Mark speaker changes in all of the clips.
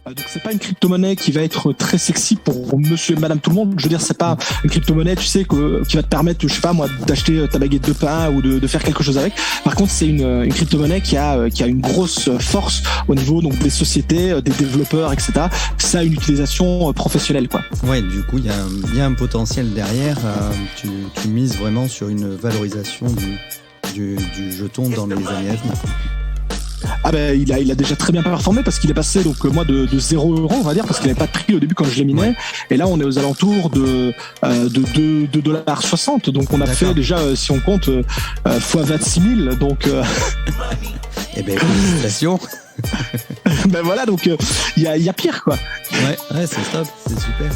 Speaker 1: Donc c'est pas une crypto-monnaie qui va être très sexy pour monsieur et madame tout le monde. Je veux dire, c'est pas une crypto-monnaie, tu sais, qui va te permettre, je sais pas moi, d'acheter ta baguette de pain ou de faire quelque chose avec. Par contre, c'est une crypto-monnaie qui a une grosse force au niveau donc des sociétés, des développeurs, etc. Ça a une utilisation professionnelle, quoi.
Speaker 2: Ouais, du coup, il y a un potentiel derrière. Tu mises vraiment sur une valorisation du jeton dans les années à venir.
Speaker 1: Ah ben il a déjà très bien performé parce qu'il est passé donc moi de 0 euros, on va dire, parce qu'il n'avait pas de prix au début quand je l'ai miné, et là on est aux alentours de $2,60, donc on a fait déjà, si on compte, fois 26 000, donc
Speaker 2: eh ben félicitations.
Speaker 1: Ben voilà, donc il y a pire, quoi.
Speaker 2: Ouais, c'est top, c'est super.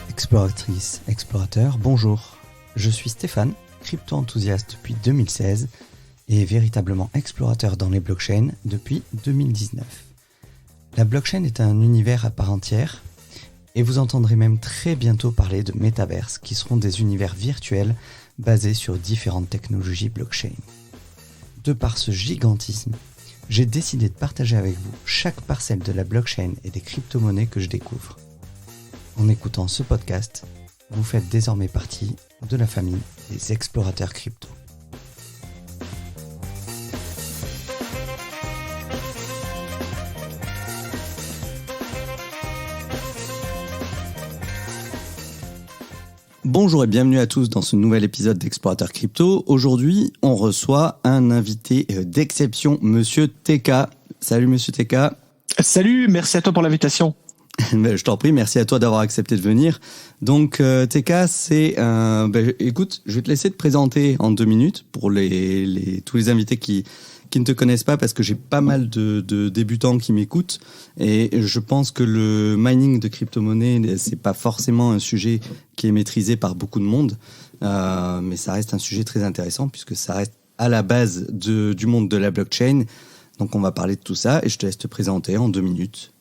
Speaker 2: Exploratrice, explorateur, bonjour. Je suis Stéphane, crypto-enthousiaste depuis 2016 et véritablement explorateur dans les blockchains depuis 2019. La blockchain est un univers à part entière et vous entendrez même très bientôt parler de métaverses qui seront des univers virtuels basés sur différentes technologies blockchain. De par ce gigantisme, j'ai décidé de partager avec vous chaque parcelle de la blockchain et des crypto-monnaies que je découvre. En écoutant ce podcast, vous faites désormais partie de la famille des explorateurs crypto. Bonjour et bienvenue à tous dans ce nouvel épisode d'Explorateur Crypto. Aujourd'hui, on reçoit un invité d'exception, Monsieur TK. Salut Monsieur TK.
Speaker 1: Salut, merci à toi pour l'invitation.
Speaker 2: Je t'en prie, merci à toi d'avoir accepté de venir. Donc TK, c'est écoute, je vais te laisser te présenter en 2 minutes pour tous les invités qui ne te connaissent pas, parce que j'ai pas mal de débutants qui m'écoutent et je pense que le mining de crypto-monnaie, c'est pas forcément un sujet qui est maîtrisé par beaucoup de monde, mais ça reste un sujet très intéressant puisque ça reste à la base du monde de la blockchain. Donc on va parler de tout ça et je te laisse te présenter en 2 minutes.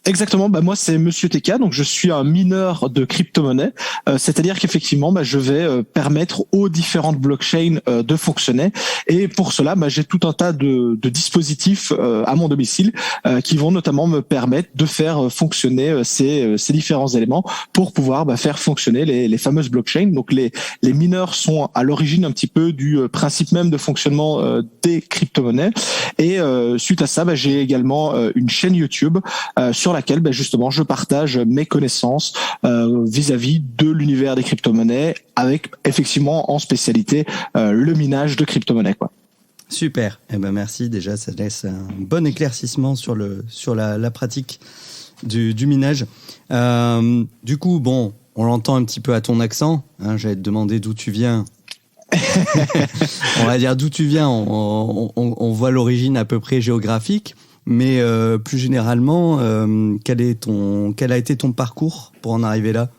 Speaker 1: Exactement, moi c'est Monsieur TK, donc je suis un mineur de crypto-monnaie, c'est-à-dire qu'effectivement je vais permettre aux différentes blockchains de fonctionner, et pour cela j'ai tout un tas de dispositifs à mon domicile qui vont notamment me permettre de faire fonctionner ces différents éléments pour pouvoir faire fonctionner les fameuses blockchains. Donc les mineurs sont à l'origine un petit peu du principe même de fonctionnement des crypto-monnaies, et suite à ça j'ai également une chaîne YouTube sur laquelle justement je partage mes connaissances vis-à-vis de l'univers des crypto-monnaies, avec effectivement en spécialité le minage de crypto-monnaies, quoi.
Speaker 2: Super, merci, déjà ça laisse un bon éclaircissement sur la pratique du minage. Du coup, on l'entend un petit peu à ton accent, j'allais te demander d'où tu viens. On va dire d'où tu viens, on voit l'origine à peu près géographique. Mais plus généralement, quel a été ton parcours pour en arriver là ?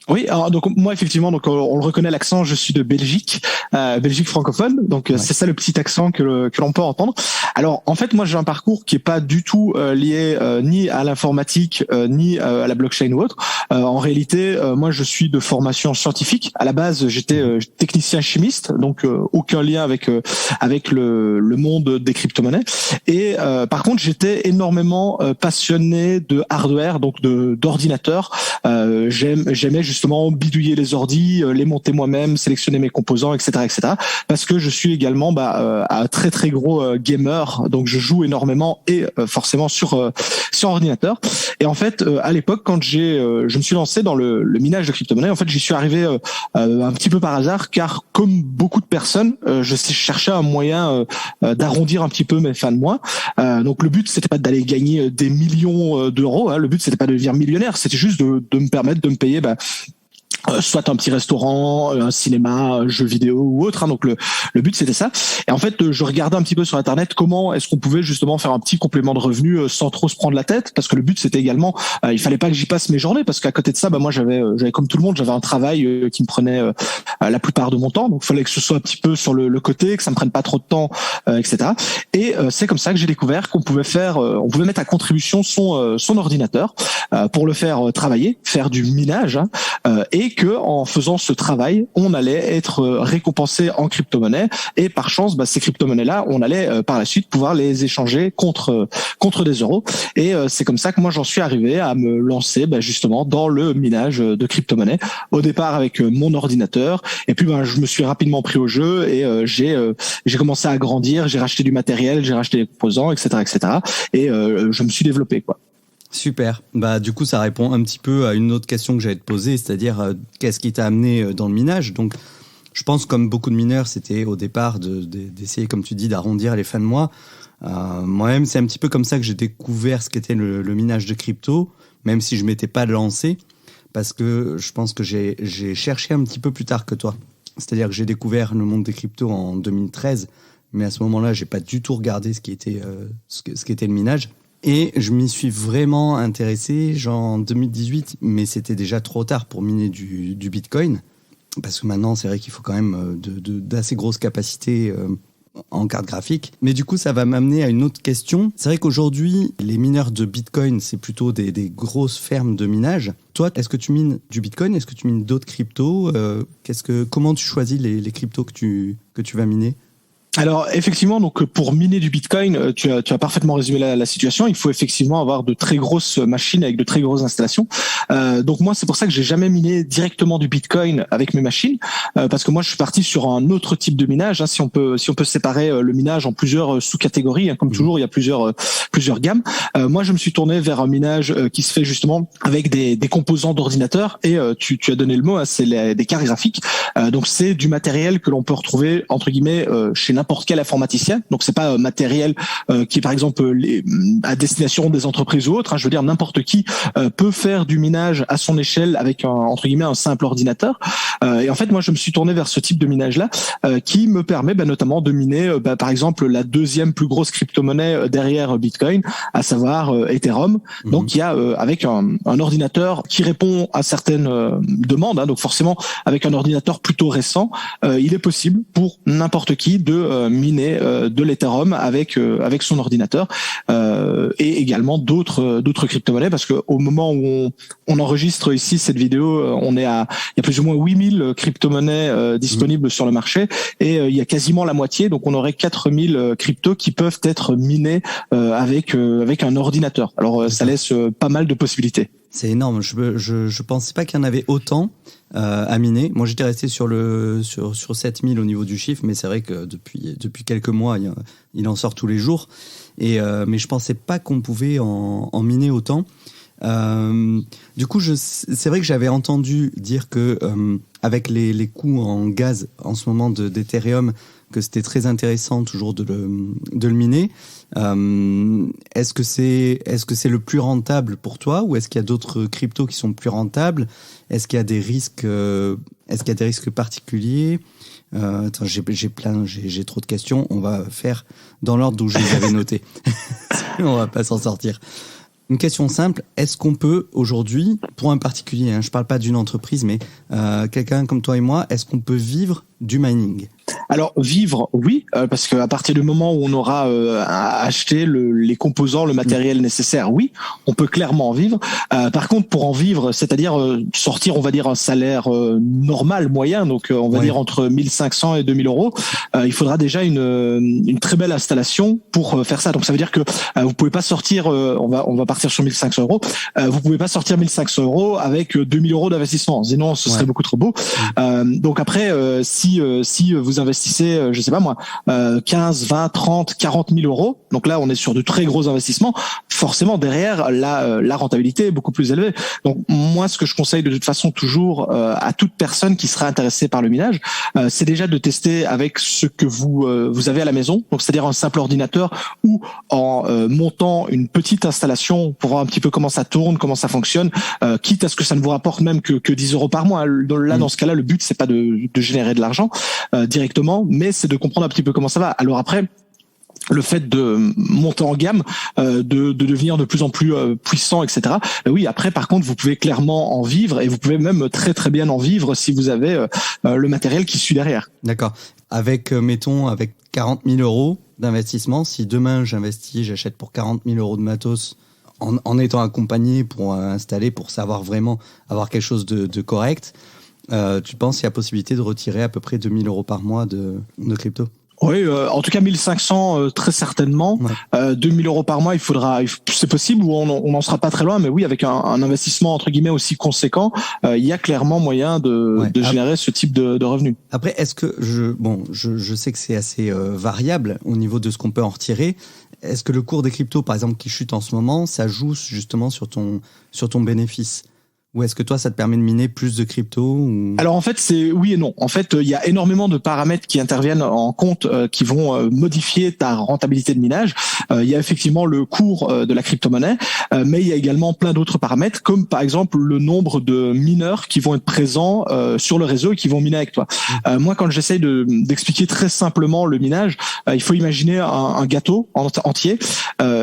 Speaker 1: Oui, alors donc moi effectivement, donc on le reconnaît, l'accent, je suis de Belgique, Belgique francophone, donc c'est ça le petit accent que l'on peut entendre. Alors en fait moi j'ai un parcours qui est pas du tout lié ni à l'informatique ni à la blockchain ou autre. En réalité moi je suis de formation scientifique. À la base j'étais technicien chimiste, donc aucun lien avec le monde des crypto-monnaies. Et par contre j'étais énormément passionné de hardware, donc d'ordinateurs. J'aimais justement bidouiller les ordis, les monter moi-même, sélectionner mes composants, etc., parce que je suis également un très très gros gamer, donc je joue énormément et forcément sur ordinateur. Et en fait, à l'époque, quand je me suis lancé dans le minage de crypto-monnaies, en fait, j'y suis arrivé un petit peu par hasard, car comme beaucoup de personnes, je cherchais un moyen d'arrondir un petit peu mes fins de mois. Donc le but, c'était pas d'aller gagner des millions d'euros, le but c'était pas de devenir millionnaire, c'était juste de me permettre de me payer soit un petit restaurant, un cinéma, un jeu vidéo ou autre. Donc le but c'était ça. Et en fait, je regardais un petit peu sur Internet comment est-ce qu'on pouvait justement faire un petit complément de revenus sans trop se prendre la tête, parce que le but c'était également, il fallait pas que j'y passe mes journées, parce qu'à côté de ça, moi j'avais comme tout le monde, j'avais un travail qui me prenait la plupart de mon temps. Donc il fallait que ce soit un petit peu sur le côté, que ça me prenne pas trop de temps, etc. Et c'est comme ça que j'ai découvert qu'on pouvait on pouvait mettre à contribution son ordinateur pour le faire travailler, faire du minage, et que en faisant ce travail, on allait être récompensé en crypto-monnaie, et par chance, ces crypto-monnaies-là, on allait par la suite pouvoir les échanger contre des euros. Et c'est comme ça que moi j'en suis arrivé à me lancer justement dans le minage de crypto-monnaies. Au départ avec mon ordinateur, et puis je me suis rapidement pris au jeu, et j'ai commencé à grandir, j'ai racheté du matériel, j'ai racheté des composants, etc., et je me suis développé, quoi.
Speaker 2: Super. Du coup, ça répond un petit peu à une autre question que j'allais te poser, c'est-à-dire qu'est-ce qui t'a amené dans le minage? Donc, je pense, comme beaucoup de mineurs, c'était au départ d'essayer, comme tu dis, d'arrondir les fins de mois. Moi-même, c'est un petit peu comme ça que j'ai découvert ce qu'était le minage de crypto, même si je m'étais pas lancé, parce que je pense que j'ai cherché un petit peu plus tard que toi. C'est-à-dire que j'ai découvert le monde des cryptos en 2013, mais à ce moment-là, j'ai pas du tout regardé ce qu'était le minage. Et je m'y suis vraiment intéressé en 2018, mais c'était déjà trop tard pour miner du Bitcoin, parce que maintenant, c'est vrai qu'il faut quand même d'assez grosses capacités en carte graphique. Mais du coup, ça va m'amener à une autre question. C'est vrai qu'aujourd'hui, les mineurs de Bitcoin, c'est plutôt des grosses fermes de minage. Toi, est-ce que tu mines du Bitcoin? Est-ce que tu mines d'autres cryptos? Comment tu choisis les cryptos que tu vas miner?
Speaker 1: Alors effectivement, donc pour miner du Bitcoin, tu as parfaitement résumé la situation. Il faut effectivement avoir de très grosses machines avec de très grosses installations. Donc moi, c'est pour ça que j'ai jamais miné directement du Bitcoin avec mes machines, parce que moi je suis parti sur un autre type de minage. Si on peut séparer le minage en plusieurs sous-catégories, comme toujours, il y a plusieurs gammes. Moi, je me suis tourné vers un minage qui se fait justement avec des composants d'ordinateur, et tu as donné le mot, c'est des cartes graphiques. Donc c'est du matériel que l'on peut retrouver entre guillemets chez n'importe quel informaticien. Donc c'est pas matériel qui est par exemple à destination des entreprises ou autres. Je veux dire, n'importe qui peut faire du minage à son échelle avec entre guillemets un simple ordinateur. Et en fait, moi je me suis tourné vers ce type de minage là qui me permet notamment de miner par exemple la deuxième plus grosse crypto-monnaie derrière Bitcoin, à savoir Ethereum. Donc il y a avec un ordinateur qui répond à certaines demandes. Donc forcément, avec un ordinateur plutôt récent, il est possible pour n'importe qui de miner de l'Ethereum avec son ordinateur, et également d'autres crypto-monnaies, parce que au moment où on enregistre ici cette vidéo, il y a plus ou moins 8000 crypto-monnaies disponibles sur le marché, et il y a quasiment la moitié, donc on aurait 4000 cryptos qui peuvent être minés avec un ordinateur. Alors ça laisse pas mal de possibilités.
Speaker 2: C'est énorme. Je pensais pas qu'il y en avait autant à miner. Moi, j'étais resté sur 7000 au niveau du chiffre, mais c'est vrai que depuis quelques mois, il en sort tous les jours. Mais je pensais pas qu'on pouvait en miner autant. Du coup, c'est vrai que j'avais entendu dire que avec les coûts en gaz en ce moment d'Ethereum, que c'était très intéressant toujours de le miner. Est-ce que c'est le plus rentable pour toi, ou est-ce qu'il y a d'autres cryptos qui sont plus rentables? Est-ce qu'il y a des risques particuliers? Attends, j'ai trop de questions. On va faire dans l'ordre où je les avais notés. On va pas s'en sortir. Une question simple, est-ce qu'on peut aujourd'hui, pour un particulier, je parle pas d'une entreprise, mais quelqu'un comme toi et moi, est-ce qu'on peut vivre du mining?
Speaker 1: Alors vivre, oui, parce qu'à partir du moment où on aura acheté les composants, le matériel nécessaire, oui, on peut clairement en vivre. Par contre, pour en vivre, c'est-à-dire sortir, on va dire, un salaire normal, moyen, donc on va dire entre 1500 et 2000 euros, il faudra déjà une très belle installation pour faire ça. Donc ça veut dire que vous pouvez pas sortir, on va partir sur 1500 euros, vous pouvez pas sortir 1500 euros avec 2000 euros d'investissement, sinon ce serait beaucoup trop beau. Donc après, si vous investissez, je sais pas moi, 15, 20, 30, 40 000 euros, donc là on est sur de très gros investissements, forcément derrière la rentabilité est beaucoup plus élevée. Donc moi, ce que je conseille de toute façon toujours à toute personne qui serait intéressée par le minage, c'est déjà de tester avec ce que vous avez à la maison, donc c'est-à-dire un simple ordinateur ou en montant une petite installation pour voir un petit peu comment ça tourne, comment ça fonctionne, quitte à ce que ça ne vous rapporte même que 10 euros par mois. Là, dans ce cas-là, le but c'est pas de générer de l'argent directement, mais c'est de comprendre un petit peu comment ça va. Alors après, le fait de monter en gamme, de devenir de plus en plus puissant, etc. Oui, après, par contre, vous pouvez clairement en vivre et vous pouvez même très très bien en vivre si vous avez le matériel qui suit derrière.
Speaker 2: D'accord. Avec 40 000 euros d'investissement, si demain j'achète pour 40 000 euros de matos en étant accompagné pour installer, pour savoir vraiment avoir quelque chose de correct, tu penses qu'il y a possibilité de retirer à peu près 2 000 euros par mois de crypto ?
Speaker 1: Oui, en tout cas 1500 très certainement. Ouais. 2000 euros par mois, c'est possible ou on n'en sera pas très loin, mais oui, avec un investissement entre guillemets aussi conséquent, il y a clairement moyen de générer ce type de revenus.
Speaker 2: Après, est-ce que je sais que c'est assez variable au niveau de ce qu'on peut en retirer. Est-ce que le cours des cryptos, par exemple, qui chute en ce moment, ça joue justement sur ton bénéfice ? Ou est-ce que toi, ça te permet de miner plus de crypto ou...
Speaker 1: Alors en fait, c'est oui et non. En fait, il y a énormément de paramètres qui interviennent en compte, qui vont modifier ta rentabilité de minage. Il y a effectivement le cours de la crypto-monnaie, mais il y a également plein d'autres paramètres, comme par exemple le nombre de mineurs qui vont être présents sur le réseau et qui vont miner avec toi. Moi, quand j'essaye d'expliquer très simplement le minage, il faut imaginer un gâteau entier,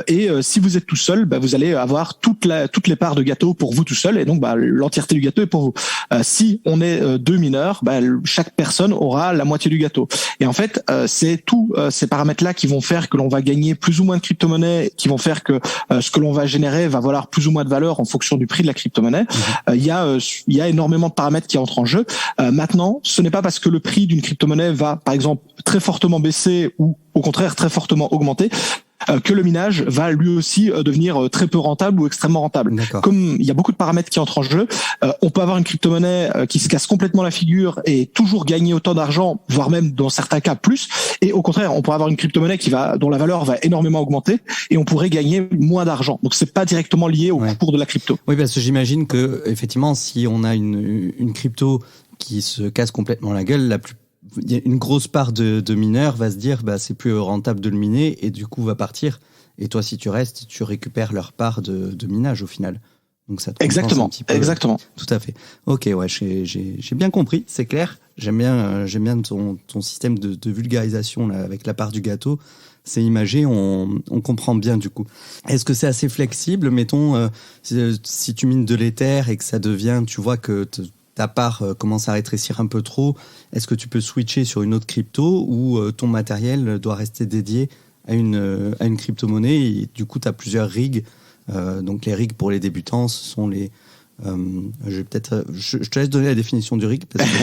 Speaker 1: et si vous êtes tout seul, vous allez avoir toutes les parts de gâteau pour vous tout seul, et donc l'entièreté du gâteau est pour vous. Si on est 2 mineurs, chaque personne aura la moitié du gâteau. Et en fait, c'est tous ces paramètres-là qui vont faire que l'on va gagner plus ou moins de crypto-monnaie, qui vont faire que ce que l'on va générer va valoir plus ou moins de valeur en fonction du prix de la crypto-monnaie. Il y a énormément de paramètres qui entrent en jeu. Maintenant, ce n'est pas parce que le prix d'une crypto-monnaie va, par exemple, très fortement baisser ou au contraire très fortement augmenter, que le minage va lui aussi devenir très peu rentable ou extrêmement rentable.
Speaker 2: D'accord.
Speaker 1: Comme il y a beaucoup de paramètres qui entrent en jeu, on peut avoir une crypto-monnaie qui se casse complètement la figure et toujours gagner autant d'argent, voire même dans certains cas plus. Et au contraire, on pourrait avoir une crypto-monnaie dont la valeur va énormément augmenter et on pourrait gagner moins d'argent. Donc c'est pas directement lié au cours de la crypto.
Speaker 2: Oui, parce que j'imagine que effectivement, si on a une crypto qui se casse complètement la gueule, une grosse part de mineurs va se dire c'est plus rentable de le miner et du coup va partir. Et toi, si tu restes, tu récupères leur part de minage au final. Donc ça te compense un petit peu.
Speaker 1: Exactement.
Speaker 2: Tout à fait. Ok, ouais, j'ai bien compris, c'est clair. J'aime bien ton système de vulgarisation là, avec la part du gâteau. C'est imagé, on comprend bien du coup. Est-ce que c'est assez flexible, mettons, si tu mines de l'Ether et que ça devient, tu vois que ta part commence à rétrécir un peu trop, est-ce que tu peux switcher sur une autre crypto ou ton matériel doit rester dédié à une crypto-monnaie et du coup tu as plusieurs rigs, donc les rigs pour les débutants, ce sont les... je te laisse donner la définition du rig parce que...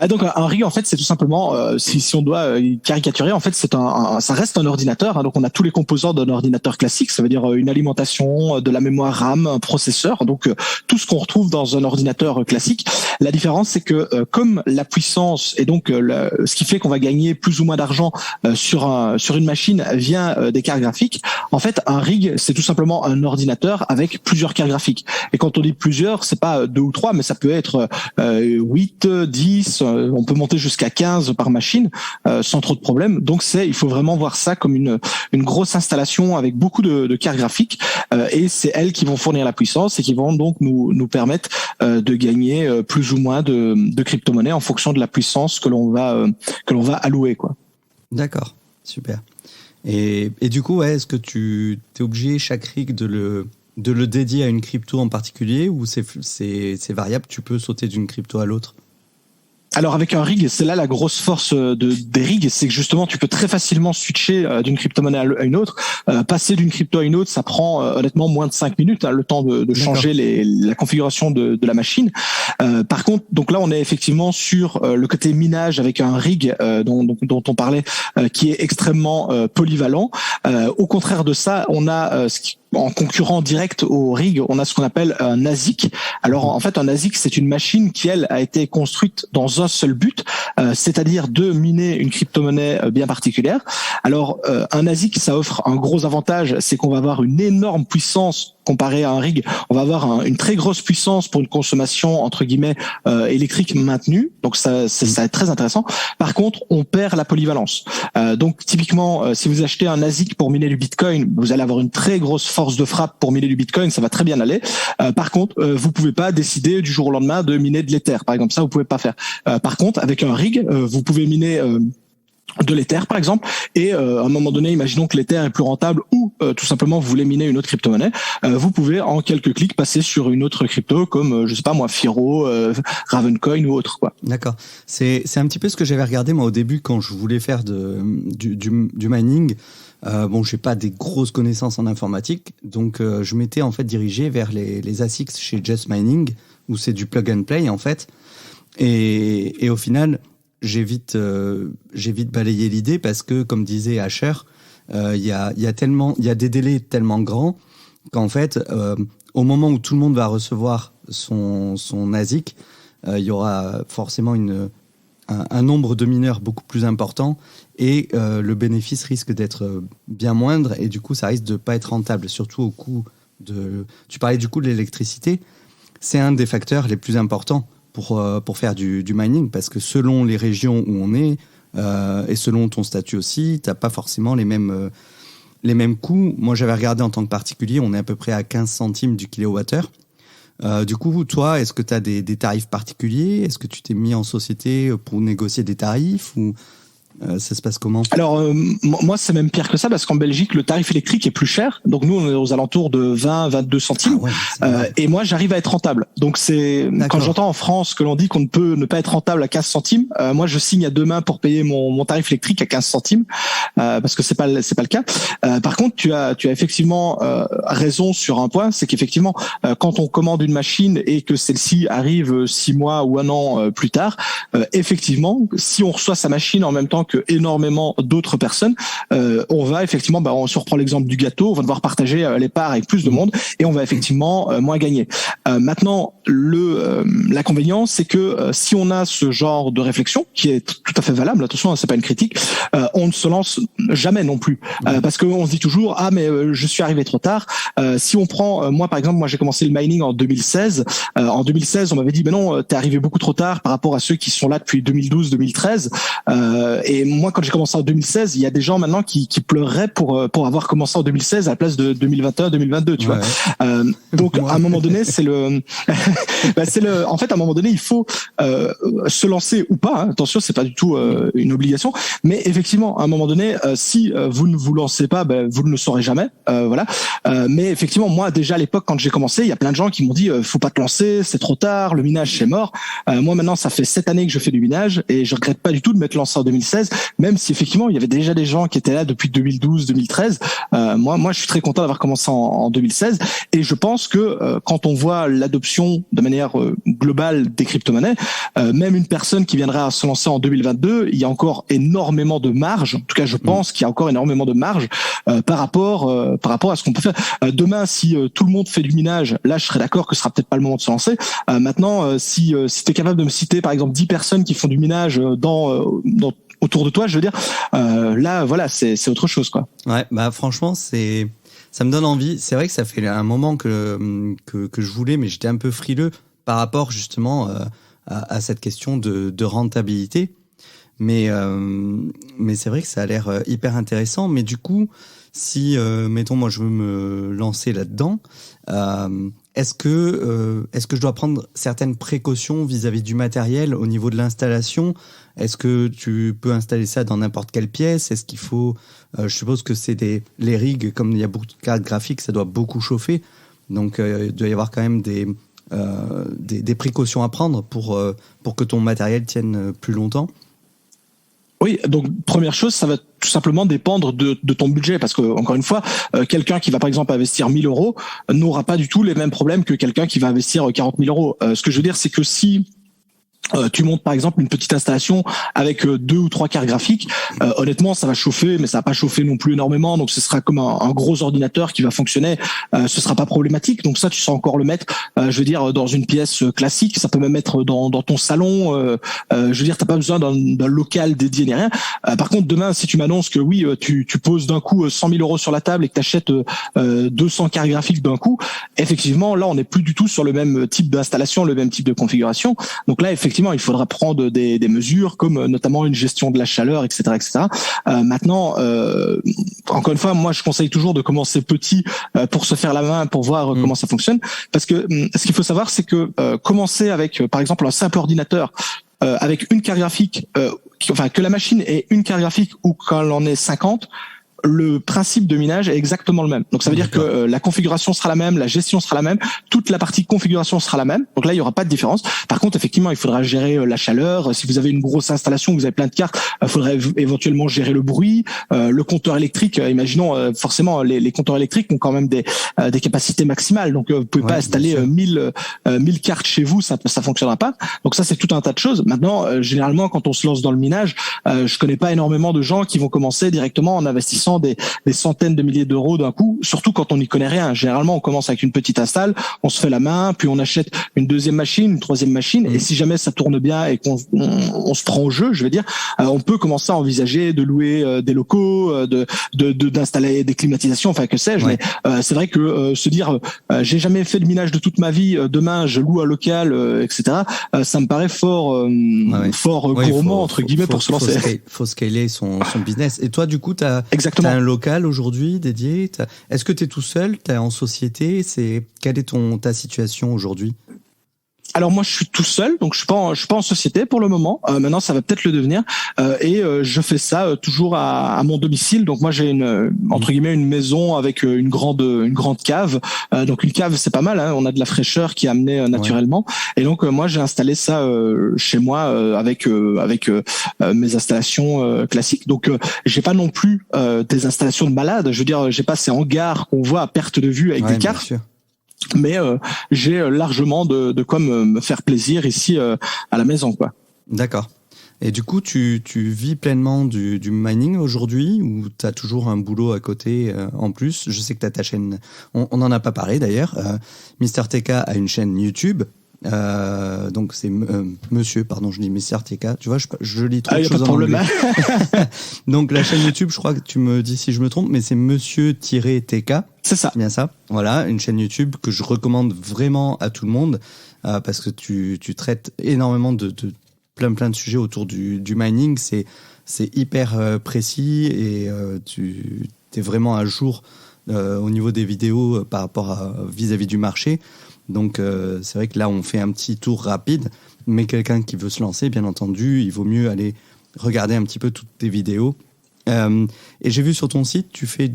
Speaker 1: Donc un rig en fait c'est tout simplement si on doit caricaturer en fait ça reste un ordinateur, hein, donc on a tous les composants d'un ordinateur classique, ça veut dire une alimentation, de la mémoire RAM, un processeur, donc tout ce qu'on retrouve dans un ordinateur classique. La différence c'est que comme la puissance et donc ce qui fait qu'on va gagner plus ou moins d'argent sur une machine vient des cartes graphiques, en fait un rig c'est tout simplement un ordinateur avec plusieurs cartes graphiques. Et quand on dit plusieurs, c'est pas 2 ou 3 mais ça peut être 8, 10, on peut monter jusqu'à 15 par machine sans trop de problème. Donc il faut vraiment voir ça comme une grosse installation avec beaucoup de cartes graphiques et c'est elles qui vont fournir la puissance et qui vont donc nous permettre de gagner plus ou moins de crypto-monnaies en fonction de la puissance que l'on va allouer, quoi.
Speaker 2: D'accord, super. Et du coup, est-ce que tu es obligé chaque rig de le dédier à une crypto en particulier ou c'est variable, tu peux sauter d'une crypto à l'autre?
Speaker 1: Alors avec un rig, c'est là la grosse force des rigs, c'est que justement tu peux très facilement switcher d'une crypto-monnaie à une autre. Passer d'une crypto à une autre, ça prend honnêtement moins de 5 minutes, hein, le temps de changer la configuration de la machine. Par contre, donc là on est effectivement sur le côté minage avec un rig dont on parlait, qui est extrêmement polyvalent. Au contraire de ça, on a en concurrent direct au rig, on a ce qu'on appelle un ASIC. Alors en fait, un ASIC, c'est une machine qui, elle, a été construite dans un seul but, c'est-à-dire de miner une crypto-monnaie bien particulière. Alors un ASIC, ça offre un gros avantage, c'est qu'on va avoir une énorme puissance comparé à un rig. On va avoir une très grosse puissance pour une consommation entre guillemets électrique maintenue. Donc ça va être très intéressant. Par contre, on perd la polyvalence. Donc typiquement, si vous achetez un ASIC pour miner du Bitcoin, vous allez avoir une très grosse force de frappe pour miner du Bitcoin. Ça va très bien aller. Par contre, vous pouvez pas décider du jour au lendemain de miner de l'Ether. Par exemple, ça vous pouvez pas faire. Par contre, avec un rig, vous pouvez miner de l'Ether par exemple, et à un moment donné, imaginons que l'Ether est plus rentable ou tout simplement vous voulez miner une autre crypto-monnaie, vous pouvez en quelques clics passer sur une autre crypto comme je sais pas moi, Firo, Ravencoin ou autre quoi.
Speaker 2: D'accord. C'est un petit peu ce que j'avais regardé moi au début quand je voulais faire du mining. Bon, j'ai pas des grosses connaissances en informatique, donc je m'étais en fait dirigé vers les ASICs chez Just Mining où c'est du plug and play en fait, et au final j'ai vite balayé l'idée parce que, comme disait Asher, il y a des délais tellement grands qu'en fait, au moment où tout le monde va recevoir son ASIC, il y aura forcément un nombre de mineurs beaucoup plus important et le bénéfice risque d'être bien moindre et du coup, ça risque de pas être rentable, surtout au coût de... Tu parlais du coût de l'électricité, c'est un des facteurs les plus importants pour faire du mining, parce que selon les régions où on est et selon ton statut aussi, t'as pas forcément les mêmes coûts. Moi, j'avais regardé en tant que particulier, on est à peu près à 15 centimes du kilowattheure. Du coup, toi, est-ce que tu as des tarifs particuliers ? Est-ce que tu t'es mis en société pour négocier des tarifs ou ça se passe comment ?
Speaker 1: Alors moi c'est même pire que ça parce qu'en Belgique le tarif électrique est plus cher, donc nous on est aux alentours de 20-22 centimes. Et moi j'arrive à être rentable, donc c'est quand j'entends en France que l'on dit qu'on ne peut ne pas être rentable à 15 centimes, moi je signe à deux mains pour payer mon tarif électrique à 15 centimes parce que c'est pas le cas. Par contre tu as effectivement raison sur un point, c'est qu'effectivement quand on commande une machine et que celle-ci arrive 6 mois ou un an plus tard, effectivement si on reçoit sa machine en même temps que énormément d'autres personnes, on va effectivement, on se reprend l'exemple du gâteau, on va devoir partager les parts avec plus de monde et on va effectivement moins gagner. Maintenant, l'inconvénient, c'est que si on a ce genre de réflexion, qui est tout à fait valable, attention, c'est pas une critique, on ne se lance jamais non plus, parce qu'on se dit toujours mais je suis arrivé trop tard. Si on prend, moi par exemple, j'ai commencé le mining en 2016. En 2016, on m'avait dit non, t'es arrivé beaucoup trop tard par rapport à ceux qui sont là depuis 2012-2013. Et moi, quand j'ai commencé en 2016, il y a des gens maintenant qui pleureraient pour avoir commencé en 2016 à la place de 2021-2022, tu vois. Donc, à un moment donné, en fait, à un moment donné, il faut se lancer ou pas. Hein. Attention, c'est pas du tout une obligation. Mais effectivement, à un moment donné, si vous ne vous lancez pas, vous ne le saurez jamais. Voilà. Mais effectivement, moi, déjà à l'époque, quand j'ai commencé, il y a plein de gens qui m'ont dit faut pas te lancer, c'est trop tard, le minage c'est mort. Moi, maintenant, ça fait 7 années que je fais du minage et je regrette pas du tout de m'être lancé en 2016. Même si effectivement il y avait déjà des gens qui étaient là depuis 2012-2013, moi je suis très content d'avoir commencé en 2016 et je pense que quand on voit l'adoption de manière globale des crypto-monnaies, même une personne qui viendrait à se lancer en 2022, il y a encore énormément de marge. En tout cas, je pense qu'il y a encore énormément de marge par rapport à ce qu'on peut faire. Demain, si tout le monde fait du minage, là je serais d'accord que ce sera peut-être pas le moment de se lancer. Maintenant, si tu es capable de me citer par exemple 10 personnes qui font du minage autour de toi, je veux dire, là, voilà, c'est autre chose, quoi.
Speaker 2: Ouais, franchement, ça me donne envie. C'est vrai que ça fait un moment que je voulais, mais j'étais un peu frileux par rapport justement à cette question de rentabilité. Mais c'est vrai que ça a l'air hyper intéressant. Mais du coup, si, mettons, moi, je veux me lancer là-dedans, est-ce que je dois prendre certaines précautions vis-à-vis du matériel au niveau de l'installation ? Est-ce que tu peux installer ça dans n'importe quelle pièce ? Est-ce qu'il faut... je suppose que c'est les rigs, comme il y a beaucoup de cartes graphiques, ça doit beaucoup chauffer. Donc, il doit y avoir quand même des précautions à prendre pour que ton matériel tienne plus longtemps.
Speaker 1: Oui, donc première chose, ça va tout simplement dépendre de ton budget, parce que encore une fois, quelqu'un qui va par exemple investir 1 000 euros n'aura pas du tout les mêmes problèmes que quelqu'un qui va investir 40 000 euros. Ce que je veux dire, c'est que si Tu montes par exemple une petite installation avec 2 ou 3 cartes graphiques. Honnêtement, ça va chauffer, mais ça va pas chauffer non plus énormément. Donc ce sera comme un gros ordinateur qui va fonctionner. Ce sera pas problématique. Donc ça, tu sais encore le mettre. Je veux dire, dans une pièce classique, ça peut même être dans ton salon. Je veux dire, t'as pas besoin d'un local dédié ni rien. Par contre, demain, si tu m'annonces que oui, tu poses d'un coup 100 000 euros sur la table et que t'achètes 200 cartes graphiques d'un coup, effectivement, là, on n'est plus du tout sur le même type d'installation, le même type de configuration. Donc là, effectivement, il faudra prendre des mesures comme notamment une gestion de la chaleur, etc., etc. Maintenant, encore une fois, moi, je conseille toujours de commencer petit pour se faire la main, pour voir comment ça fonctionne. Parce que ce qu'il faut savoir, c'est que commencer avec, par exemple, un simple ordinateur avec une carte graphique, que la machine ait une carte graphique ou qu'elle en ait 50, le principe de minage est exactement le même. Donc ça veut dire que la configuration sera la même, la gestion sera la même, toute la partie configuration sera la même. Donc là, il y aura pas de différence. Par contre, effectivement, il faudra gérer la chaleur. Si vous avez une grosse installation, vous avez plein de cartes, il faudrait éventuellement gérer le bruit, le compteur électrique. Imaginons forcément les compteurs électriques ont quand même des capacités maximales. Donc vous pouvez pas installer 1000 cartes chez vous, ça fonctionnera pas. Donc ça, c'est tout un tas de choses. Maintenant, généralement, quand on se lance dans le minage, je connais pas énormément de gens qui vont commencer directement en investissant des centaines de milliers d'euros d'un coup, surtout quand on n'y connaît rien. Généralement, on commence avec une petite install, on se fait la main, puis on achète une deuxième machine, une troisième machine, et si jamais ça tourne bien et qu'on se prend au jeu, je veux dire, on peut commencer à envisager de louer des locaux, d'installer des climatisations, enfin que sais-je. Mais c'est vrai que se dire j'ai jamais fait de minage de toute ma vie, demain je loue un local, etc. Ça me paraît fort gourmand entre guillemets pour se lancer.
Speaker 2: Faut scaler son business. Et toi, du coup, t'as un local aujourd'hui dédié. Est-ce que t'es tout seul? T'es en société? Quelle est ta situation aujourd'hui?
Speaker 1: Alors moi je suis tout seul, donc je suis pas en société pour le moment. Maintenant ça va peut-être le devenir, et je fais ça toujours à mon domicile. Donc moi j'ai entre guillemets une maison avec une grande cave. Donc une cave c'est pas mal, hein, on a de la fraîcheur qui est amenée naturellement. Et donc moi j'ai installé ça chez moi avec mes installations classiques. Donc j'ai pas non plus des installations de malade. Je veux dire, j'ai pas ces hangars qu'on voit à perte de vue avec des cartes. Bien sûr. Mais j'ai largement de quoi me faire plaisir ici à la maison, quoi.
Speaker 2: D'accord. Et du coup, tu vis pleinement du mining aujourd'hui ou tu as toujours un boulot à côté en plus? Je sais que tu as ta chaîne, on n'en a pas parlé d'ailleurs. MrTK a une chaîne YouTube. Donc c'est monsieur, pardon, je dis Mr TK, tu vois, je lis trop de choses en anglais. Donc la chaîne YouTube, je crois que tu me dis si je me trompe, mais c'est monsieur-TK.
Speaker 1: C'est ça.
Speaker 2: C'est bien ça. Voilà, une chaîne YouTube que je recommande vraiment à tout le monde parce que tu traites énormément de plein de sujets autour du mining. C'est hyper précis et tu es vraiment à jour au niveau des vidéos par rapport vis-à-vis du marché. Donc c'est vrai que là on fait un petit tour rapide, mais quelqu'un qui veut se lancer, bien entendu, il vaut mieux aller regarder un petit peu toutes tes vidéos. Et j'ai vu sur ton site, tu fais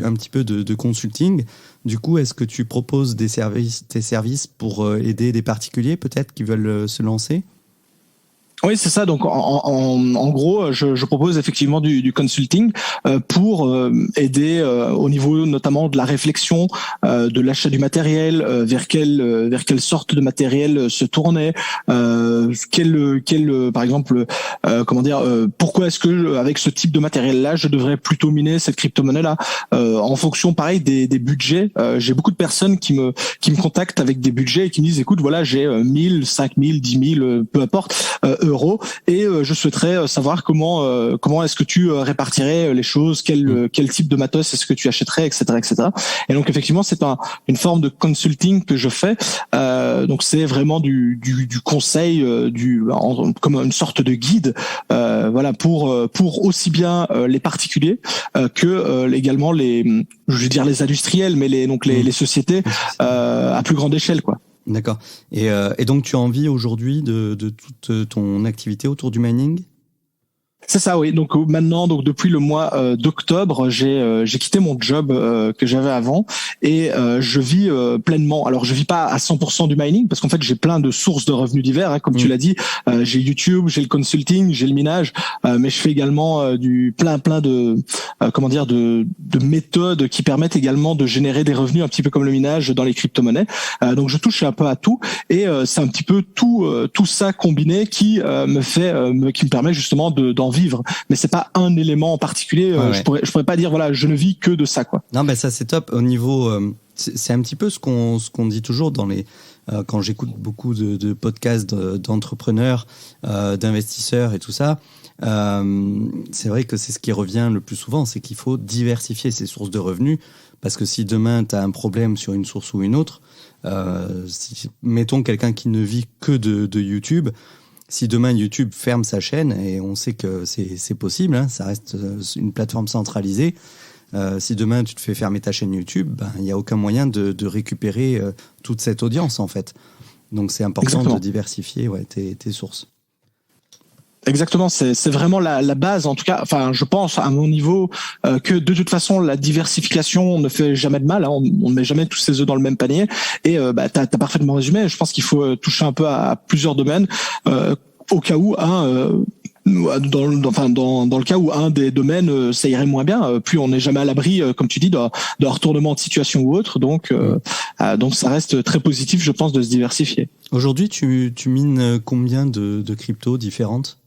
Speaker 2: un petit peu de consulting. Du coup, est-ce que tu proposes tes services pour aider des particuliers peut-être qui veulent se lancer ?
Speaker 1: Oui, c'est ça. Donc, en gros, je propose effectivement du consulting pour aider au niveau notamment de la réflexion, de l'achat du matériel, vers quelle sorte de matériel se tourner, par exemple, pourquoi est-ce que avec ce type de matériel-là, je devrais plutôt miner cette crypto-monnaie-là, en fonction, pareil, des budgets. J'ai beaucoup de personnes qui me contactent avec des budgets et qui me disent, écoute, voilà, j'ai 1000, 5000, 10 000, peu importe. Euros, et je souhaiterais savoir comment est-ce que tu répartirais les choses, quel type de matos est-ce que tu achèterais, etc., etc. Et donc effectivement c'est une forme de consulting que je fais. Donc c'est vraiment du conseil, comme une sorte de guide, voilà, pour aussi bien les particuliers que également les industriels, mais les sociétés à plus grande échelle, quoi.
Speaker 2: D'accord. Et donc, tu as envie aujourd'hui de toute ton activité autour du mining ?
Speaker 1: C'est ça, oui. Donc maintenant, donc depuis le mois d'octobre, j'ai quitté mon job que j'avais avant et je vis pleinement. Alors je vis pas à 100% du mining parce qu'en fait j'ai plein de sources de revenus divers, hein, comme tu l'as dit. J'ai YouTube, j'ai le consulting, j'ai le minage, mais je fais également du plein de de méthodes qui permettent également de générer des revenus un petit peu comme le minage dans les crypto-monnaies. Donc je touche un peu à tout et c'est un petit peu tout ça combiné qui me permet justement d'en vivre, mais c'est pas un élément en particulier. Je pourrais pas dire voilà, je ne vis que de ça, quoi.
Speaker 2: Non, ben ça c'est top. Au niveau, c'est un petit peu ce qu'on dit toujours dans les quand j'écoute beaucoup de podcasts d'entrepreneurs, d'investisseurs et tout ça. C'est vrai que c'est ce qui revient le plus souvent, c'est qu'il faut diversifier ses sources de revenus, parce que si demain tu as un problème sur une source ou une autre, mettons quelqu'un qui ne vit que de YouTube. Si demain YouTube ferme sa chaîne, et on sait que c'est possible, hein, ça reste une plateforme centralisée, si demain tu te fais fermer ta chaîne YouTube, il n'y a aucun moyen de récupérer toute cette audience en fait. Donc c'est important de diversifier tes sources.
Speaker 1: Exactement, c'est vraiment la base, en tout cas. Enfin, je pense à mon niveau que de toute façon la diversification ne fait jamais de mal. Hein, on ne met jamais tous ses œufs dans le même panier. Et t'as parfaitement résumé. Je pense qu'il faut toucher un peu à plusieurs domaines au cas où dans le cas où un des domaines ça irait moins bien, puis on n'est jamais à l'abri, comme tu dis, d'un retournement de situation ou autre. Donc ça reste très positif, je pense, de se diversifier.
Speaker 2: Aujourd'hui, tu mines combien de cryptos différentes ?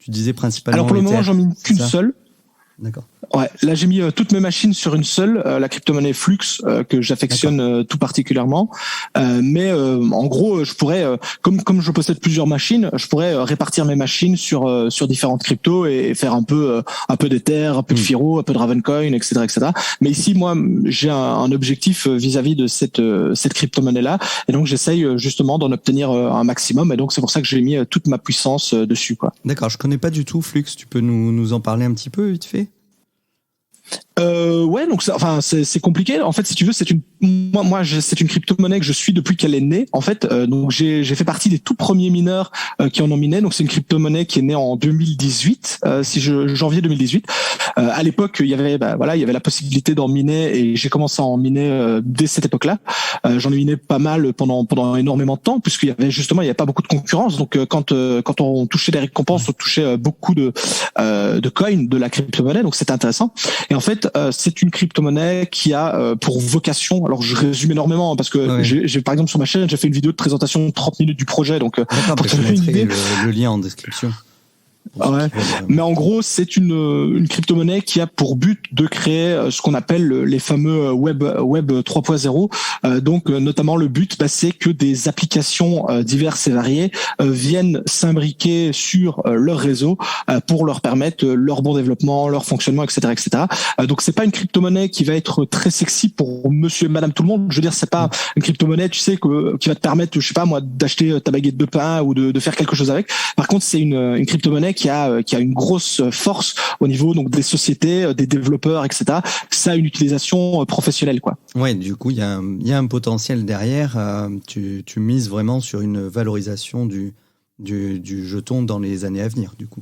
Speaker 2: Tu disais principalement.
Speaker 1: Alors pour le moment, j'en mine qu'une seule.
Speaker 2: D'accord.
Speaker 1: Ouais, là j'ai mis toutes mes machines sur une seule, la crypto-monnaie Flux que j'affectionne tout particulièrement. Mais en gros, je pourrais, comme je possède plusieurs machines, je pourrais répartir mes machines sur différentes cryptos et faire un peu d'Ether, un peu de Firo, un peu de Ravencoin, etc., etc. Mais ici, moi, j'ai un objectif vis-à-vis de cette crypto-monnaie-là, et donc j'essaye justement d'en obtenir un maximum. Et donc c'est pour ça que j'ai mis toute ma puissance dessus, quoi.
Speaker 2: D'accord, je connais pas du tout Flux. Tu peux nous en parler un petit peu vite fait ?
Speaker 1: Ouais, donc c'est compliqué. En fait, si tu veux, c'est une crypto-monnaie que je suis depuis qu'elle est née. En fait, donc j'ai fait partie des tout premiers mineurs qui en ont miné. Donc c'est une crypto-monnaie qui est née en 2018, janvier 2018. À l'époque, il y avait la possibilité d'en miner et j'ai commencé à en miner dès cette époque-là. J'en ai miné pas mal pendant énormément de temps, puisqu'il y avait pas beaucoup de concurrence. Donc quand on touchait des récompenses, on touchait beaucoup de coins de la crypto-monnaie. Donc c'était intéressant. Et en fait, c'est une crypto-monnaie qui a pour vocation, alors je résume énormément parce que j'ai par exemple sur ma chaîne, j'ai fait une vidéo de présentation de 30 minutes du projet, donc
Speaker 2: pour te donner une idée, le lien en description.
Speaker 1: Ouais. Mais en gros, c'est une crypto-monnaie qui a pour but de créer ce qu'on appelle les fameux web 3.0. Donc notamment le but, c'est que des applications diverses et variées viennent s'imbriquer sur leur réseau pour leur permettre leur bon développement, leur fonctionnement, etc., etc. Donc c'est pas une crypto-monnaie qui va être très sexy pour monsieur et madame tout le monde. Je veux dire, c'est pas une crypto-monnaie, tu sais, qui va te permettre, je sais pas moi, d'acheter ta baguette de pain ou de faire quelque chose avec. Par contre, c'est une crypto-monnaie qui a une grosse force au niveau donc des sociétés, des développeurs, etc. Ça a une utilisation professionnelle, quoi.
Speaker 2: Ouais, du coup, il y a un potentiel derrière. Tu mises vraiment sur une valorisation du jeton dans les années à venir, du coup.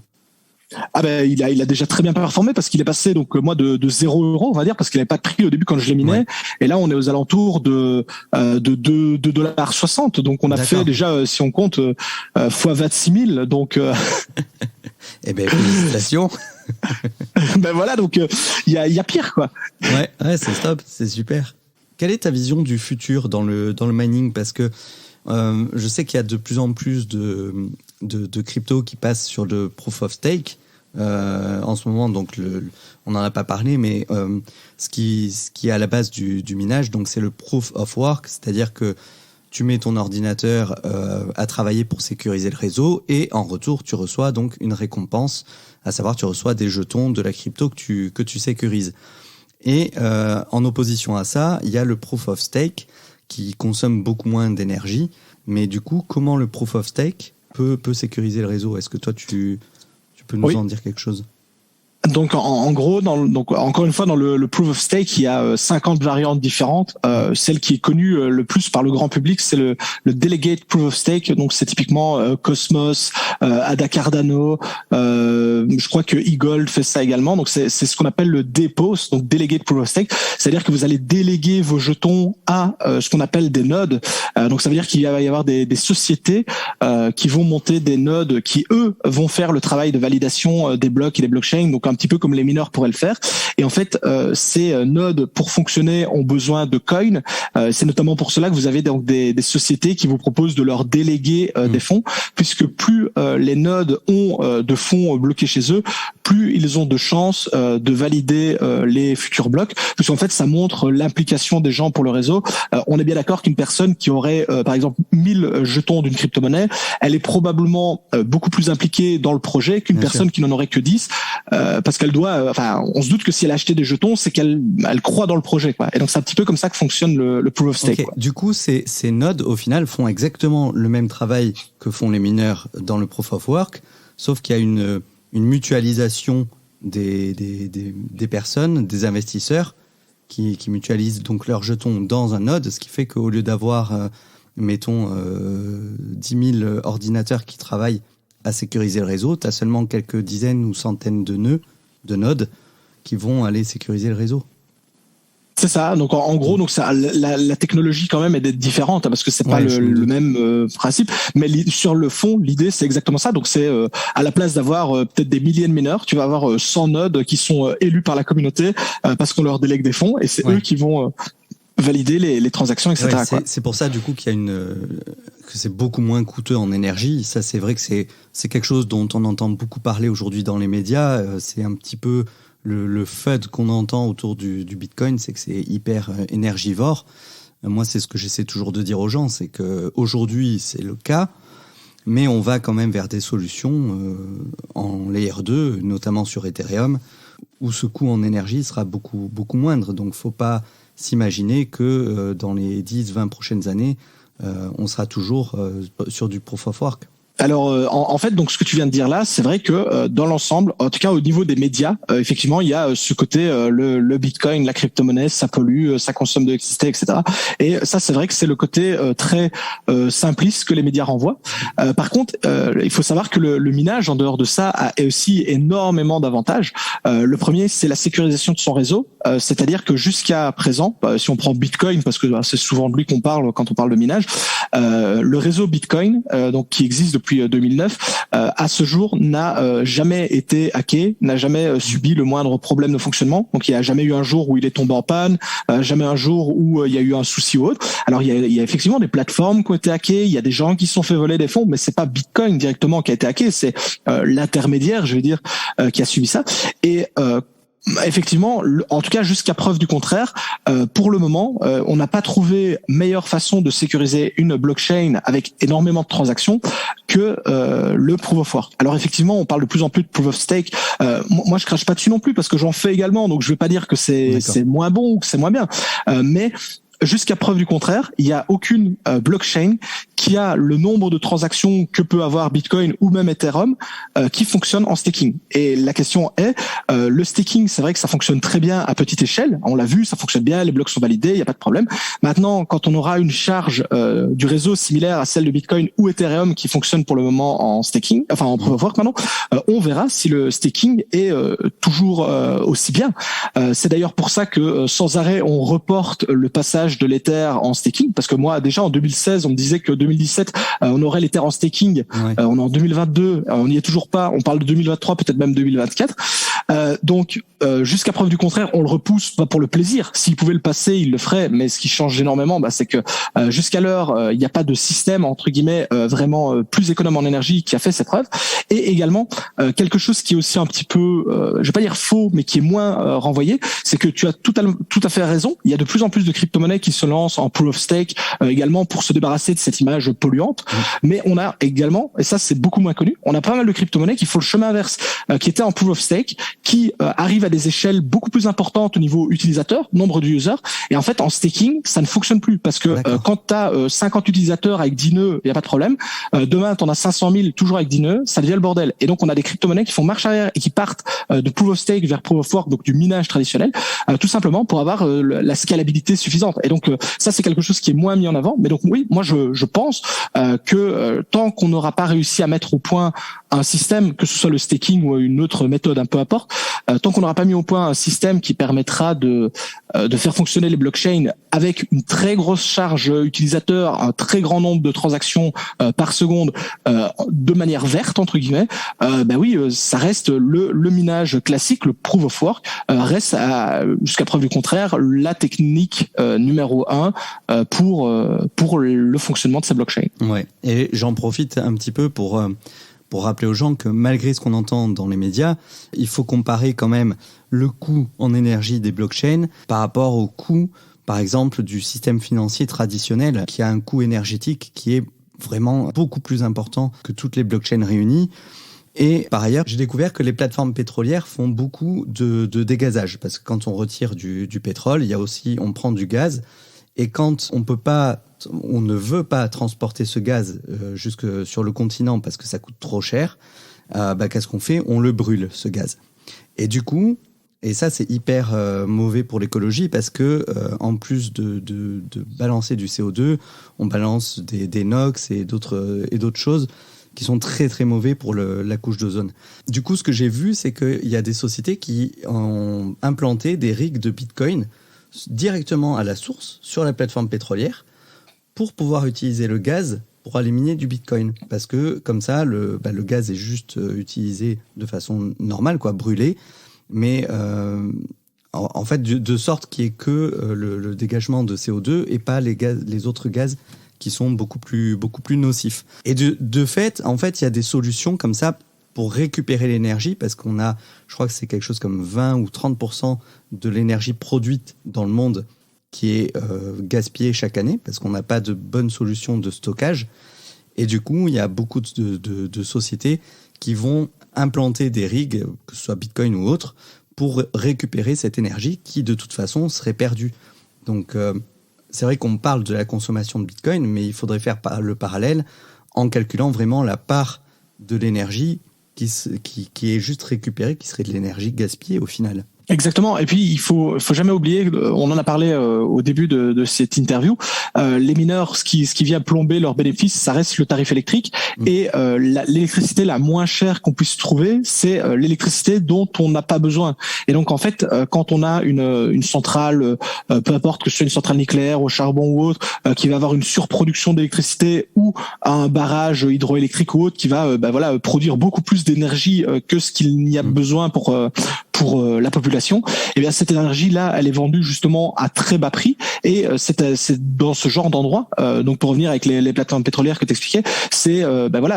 Speaker 1: Ah il a déjà très bien performé parce qu'il est passé donc moi de 0 €, on va dire, parce qu'il n'avait pas de prix au début quand je l'ai miné, et là on est aux alentours de $2,60, donc on a fait déjà, si on compte, fois 26 000, donc
Speaker 2: eh ben félicitations.
Speaker 1: Voilà, donc il y a pire, quoi.
Speaker 2: Ouais, c'est top, c'est super. Quelle est ta vision du futur dans le mining, parce que je sais qu'il y a de plus en plus de crypto qui passent sur le proof of stake en ce moment. Donc on n'en a pas parlé, mais ce qui est à la base du minage, donc c'est le proof of work, c'est-à-dire que tu mets ton ordinateur à travailler pour sécuriser le réseau, et en retour tu reçois donc une récompense, à savoir tu reçois des jetons de la crypto que tu sécurises. Et en opposition à ça, il y a le proof of stake qui consomme beaucoup moins d'énergie. Mais du coup, comment le proof of stake peut sécuriser le réseau ? Est-ce que toi, tu peux nous en dire quelque chose ?
Speaker 1: Donc en gros, donc encore une fois dans le proof of stake, il y a 50 variantes différentes. Celle qui est connue le plus par le grand public, c'est le delegate proof of stake. Donc c'est typiquement Cosmos, Ada Cardano. Je crois que eGold fait ça également. Donc c'est ce qu'on appelle le DPoS, donc delegate proof of stake. C'est-à-dire que vous allez déléguer vos jetons à ce qu'on appelle des nodes. Donc ça veut dire qu'il va y avoir des sociétés qui vont monter des nodes qui eux vont faire le travail de validation des blocs et des blockchains. Donc un petit peu comme les mineurs pourraient le faire. Et en fait, ces nodes, pour fonctionner, ont besoin de coins. C'est notamment pour cela que vous avez donc des sociétés qui vous proposent de leur déléguer des fonds, puisque plus les nodes ont de fonds bloqués chez eux, plus ils ont de chances de valider les futurs blocs, puisqu'en fait, ça montre l'implication des gens pour le réseau. On est bien d'accord qu'une personne qui aurait, par exemple, 1000 jetons d'une crypto-monnaie, elle est probablement beaucoup plus impliquée dans le projet qu'une personne qui n'en aurait que 10, parce qu'elle doit, on se doute que si elle a acheté des jetons, c'est qu'elle croit dans le projet, quoi. Et donc c'est un petit peu comme ça que fonctionne le proof of stake.
Speaker 2: Okay. Du coup, ces nodes au final font exactement le même travail que font les mineurs dans le proof of work, sauf qu'il y a une mutualisation des personnes, des investisseurs qui mutualisent donc leurs jetons dans un node, ce qui fait qu'au lieu d'avoir mettons 10 000 ordinateurs qui travaillent à sécuriser le réseau, tu as seulement quelques dizaines ou centaines de nodes qui vont aller sécuriser le réseau.
Speaker 1: C'est ça. Donc en gros, donc ça, la technologie quand même est d'être différente, parce que c'est pas le même principe. Mais sur le fond, l'idée c'est exactement ça. Donc c'est à la place d'avoir peut-être des milliers de mineurs, tu vas avoir 100 nodes qui sont élus par la communauté parce qu'on leur délègue des fonds, et c'est eux qui vont valider les transactions, etc.
Speaker 2: Ouais, c'est pour ça du coup qu'il y a que c'est beaucoup moins coûteux en énergie. Ça, c'est vrai que c'est quelque chose dont on entend beaucoup parler aujourd'hui dans les médias. C'est un petit peu le FUD qu'on entend autour du Bitcoin, c'est que c'est hyper énergivore. Moi, c'est ce que j'essaie toujours de dire aux gens, c'est que aujourd'hui c'est le cas, mais on va quand même vers des solutions en Layer 2, notamment sur Ethereum, où ce coût en énergie sera beaucoup, beaucoup moindre. Donc, faut pas s'imaginer que dans les 10-20 prochaines années, on sera toujours sur du proof of work.
Speaker 1: Alors en fait, donc ce que tu viens de dire là, c'est vrai que dans l'ensemble, en tout cas au niveau des médias, effectivement, il y a ce côté le Bitcoin, la crypto-monnaie, ça pollue, ça consomme de l'électricité, etc. Et ça, c'est vrai que c'est le côté très simpliste que les médias renvoient. Par contre, il faut savoir que le minage, en dehors de ça, a aussi énormément d'avantages. Le premier, c'est la sécurisation de son réseau, c'est-à-dire que jusqu'à présent, si on prend Bitcoin, parce que c'est souvent de lui qu'on parle quand on parle de minage, le réseau Bitcoin, donc qui existe depuis 2009, à ce jour n'a jamais été hacké, n'a jamais subi le moindre problème de fonctionnement. Donc il n'y a jamais eu un jour où il est tombé en panne, jamais un jour où il y a eu un souci ou autre. Alors il y a effectivement des plateformes qui ont été hackées, il y a des gens qui se sont fait voler des fonds, mais c'est pas Bitcoin directement qui a été hacké, c'est l'intermédiaire, je veux dire, qui a subi ça. Et effectivement, en tout cas jusqu'à preuve du contraire, pour le moment, on n'a pas trouvé meilleure façon de sécuriser une blockchain avec énormément de transactions que le proof of work. Alors effectivement, on parle de plus en plus de proof of stake. Moi, je crache pas dessus non plus parce que j'en fais également, donc je vais pas dire que c'est moins bon ou que c'est moins bien, mais jusqu'à preuve du contraire, il n'y a aucune blockchain qui a le nombre de transactions que peut avoir Bitcoin ou même Ethereum qui fonctionne en staking. Et la question est, le staking, c'est vrai que ça fonctionne très bien à petite échelle. On l'a vu, ça fonctionne bien, les blocs sont validés, il n'y a pas de problème. Maintenant, quand on aura une charge du réseau similaire à celle de Bitcoin ou Ethereum qui fonctionne pour le moment en staking, enfin en proof of work maintenant, on verra si le staking est toujours aussi bien. C'est d'ailleurs pour ça que sans arrêt, on reporte le passage de l'Ether en staking, parce que moi, déjà en 2016, on me disait que 2017, on aurait l'Ether en staking. On est en 2022, on n'y est toujours pas. On parle de 2023, peut-être même 2024. Donc, jusqu'à preuve du contraire, on le repousse pas pour le plaisir. S'il pouvait le passer, il le ferait. Mais ce qui change énormément, c'est que jusqu'à l'heure, il n'y a pas de système entre guillemets vraiment plus économe en énergie qui a fait cette preuve. Et également quelque chose qui est aussi un petit peu, je vais pas dire faux, mais qui est moins renvoyé, c'est que tu as tout à fait raison. Il y a de plus en plus de crypto-monnaies qui se lancent en proof of stake également pour se débarrasser de cette image minage polluante. Mais on a également, et ça c'est beaucoup moins connu, on a pas mal de crypto-monnaies qui font le chemin inverse, qui étaient en proof of stake, qui arrivent à des échelles beaucoup plus importantes au niveau utilisateur, nombre de users. Et en fait, en staking, ça ne fonctionne plus parce que quand tu as 50 utilisateurs avec 10 nœuds, il y a pas de problème. Demain, tu en as 500 000 toujours avec 10 nœuds, ça devient le bordel. Et donc, on a des crypto-monnaies qui font marche arrière et qui partent de proof of stake vers proof of work, donc du minage traditionnel, tout simplement pour avoir la scalabilité suffisante. Et donc, ça, c'est quelque chose qui est moins mis en avant. Mais donc, oui, moi, je pense que tant qu'on n'aura pas réussi à mettre au point un système, que ce soit le staking ou une autre méthode, un peu importe, tant qu'on n'aura pas mis au point un système qui permettra de faire fonctionner les blockchains avec une très grosse charge utilisateur, un très grand nombre de transactions par seconde, de manière verte entre guillemets, oui, ça reste le minage classique, le proof of work, reste jusqu'à preuve du contraire la technique numéro 1 pour le fonctionnement de ces blockchains.
Speaker 2: Ouais. Et j'en profite un petit peu pour rappeler aux gens que malgré ce qu'on entend dans les médias, il faut comparer quand même le coût en énergie des blockchains par rapport au coût, par exemple, du système financier traditionnel, qui a un coût énergétique qui est vraiment beaucoup plus important que toutes les blockchains réunies. Et par ailleurs, j'ai découvert que les plateformes pétrolières font beaucoup de dégazage, parce que quand on retire du pétrole, il y a aussi, on prend du gaz, et quand on ne veut pas transporter ce gaz jusque sur le continent parce que ça coûte trop cher, qu'est-ce qu'on fait ? On le brûle, ce gaz. Et du coup, et ça c'est hyper mauvais pour l'écologie parce que en plus de balancer du CO2, on balance des NOx et d'autres choses qui sont très très mauvais pour la couche d'ozone. Du coup, ce que j'ai vu, c'est qu'il y a des sociétés qui ont implanté des rigs de Bitcoin directement à la source sur la plateforme pétrolière pour pouvoir utiliser le gaz pour aller miner du Bitcoin. Parce que comme ça, le gaz est juste utilisé de façon normale, brûlé, mais en fait de sorte qu'il n'y ait que le dégagement de CO2 et pas les autres gaz qui sont beaucoup plus nocifs. Et de fait, en fait, il y a des solutions comme ça pour récupérer l'énergie, parce qu'on a, je crois que c'est quelque chose comme 20 ou 30% de l'énergie produite dans le monde qui est gaspillée chaque année, parce qu'on n'a pas de bonne solution de stockage. Et du coup, il y a beaucoup de sociétés qui vont implanter des rigs, que ce soit Bitcoin ou autre, pour récupérer cette énergie qui, de toute façon, serait perdue. Donc, c'est vrai qu'on parle de la consommation de Bitcoin, mais il faudrait faire le parallèle en calculant vraiment la part de l'énergie qui est juste récupérée, qui serait de l'énergie gaspillée au final.
Speaker 1: Exactement. Et puis il faut jamais oublier, on en a parlé au début de cette interview, les mineurs, ce qui vient plomber leurs bénéfices, ça reste le tarif électrique. Et l'électricité la moins chère qu'on puisse trouver, c'est l'électricité dont on n'a pas besoin. Et donc en fait, quand on a une centrale, peu importe que ce soit une centrale nucléaire au charbon ou autre, qui va avoir une surproduction d'électricité, ou un barrage hydroélectrique ou autre qui va produire beaucoup plus d'énergie que ce qu'il n'y a besoin pour la population, et bien cette énergie-là, elle est vendue justement à très bas prix, et c'est dans ce genre d'endroit. Donc pour revenir avec les plateformes pétrolières que t'expliquais, c'est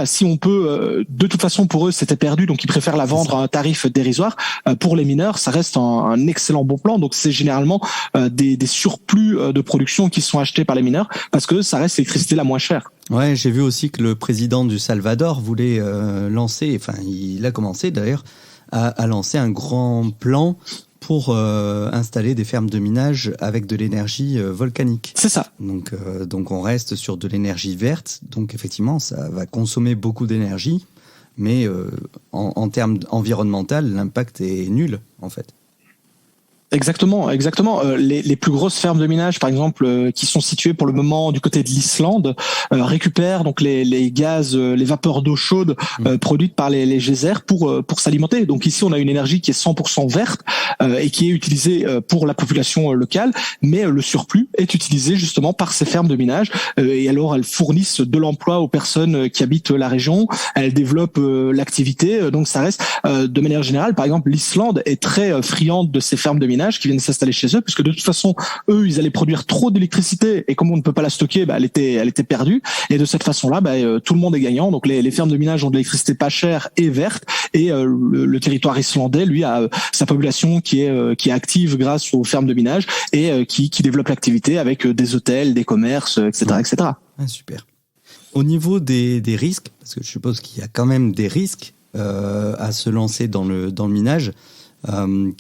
Speaker 1: si on peut, de toute façon pour eux c'était perdu, donc ils préfèrent la vendre à un tarif dérisoire. Pour les mineurs, ça reste un excellent bon plan. Donc c'est généralement des surplus de production qui sont achetés par les mineurs parce que ça reste l'électricité la moins chère.
Speaker 2: Ouais, j'ai vu aussi que le président du Salvador voulait lancer, enfin il a commencé d'ailleurs à lancer un grand plan pour installer des fermes de minage avec de l'énergie volcanique.
Speaker 1: C'est ça.
Speaker 2: Donc on reste sur de l'énergie verte. Donc effectivement, ça va consommer beaucoup d'énergie, mais en termes environnementaux, l'impact est nul en fait.
Speaker 1: Exactement. Les plus grosses fermes de minage, par exemple, qui sont situées pour le moment du côté de l'Islande, récupèrent donc les gaz, les vapeurs d'eau chaude produites par les geysers pour s'alimenter. Donc ici, on a une énergie qui est 100% verte et qui est utilisée pour la population locale, mais le surplus est utilisé justement par ces fermes de minage. Et alors, elles fournissent de l'emploi aux personnes qui habitent la région. Elles développent l'activité. Donc ça reste, de manière générale, par exemple, l'Islande est très friande de ces fermes de minage qui viennent s'installer chez eux, puisque de toute façon, eux, ils allaient produire trop d'électricité, et comme on ne peut pas la stocker, elle était perdue. Et de cette façon-là, tout le monde est gagnant. Donc les fermes de minage ont de l'électricité pas chère et verte, et le territoire islandais, lui, a sa population qui est active grâce aux fermes de minage et qui développe l'activité avec des hôtels, des commerces, etc., etc.
Speaker 2: Ah, super. Au niveau des risques, parce que je suppose qu'il y a quand même des risques à se lancer dans le minage,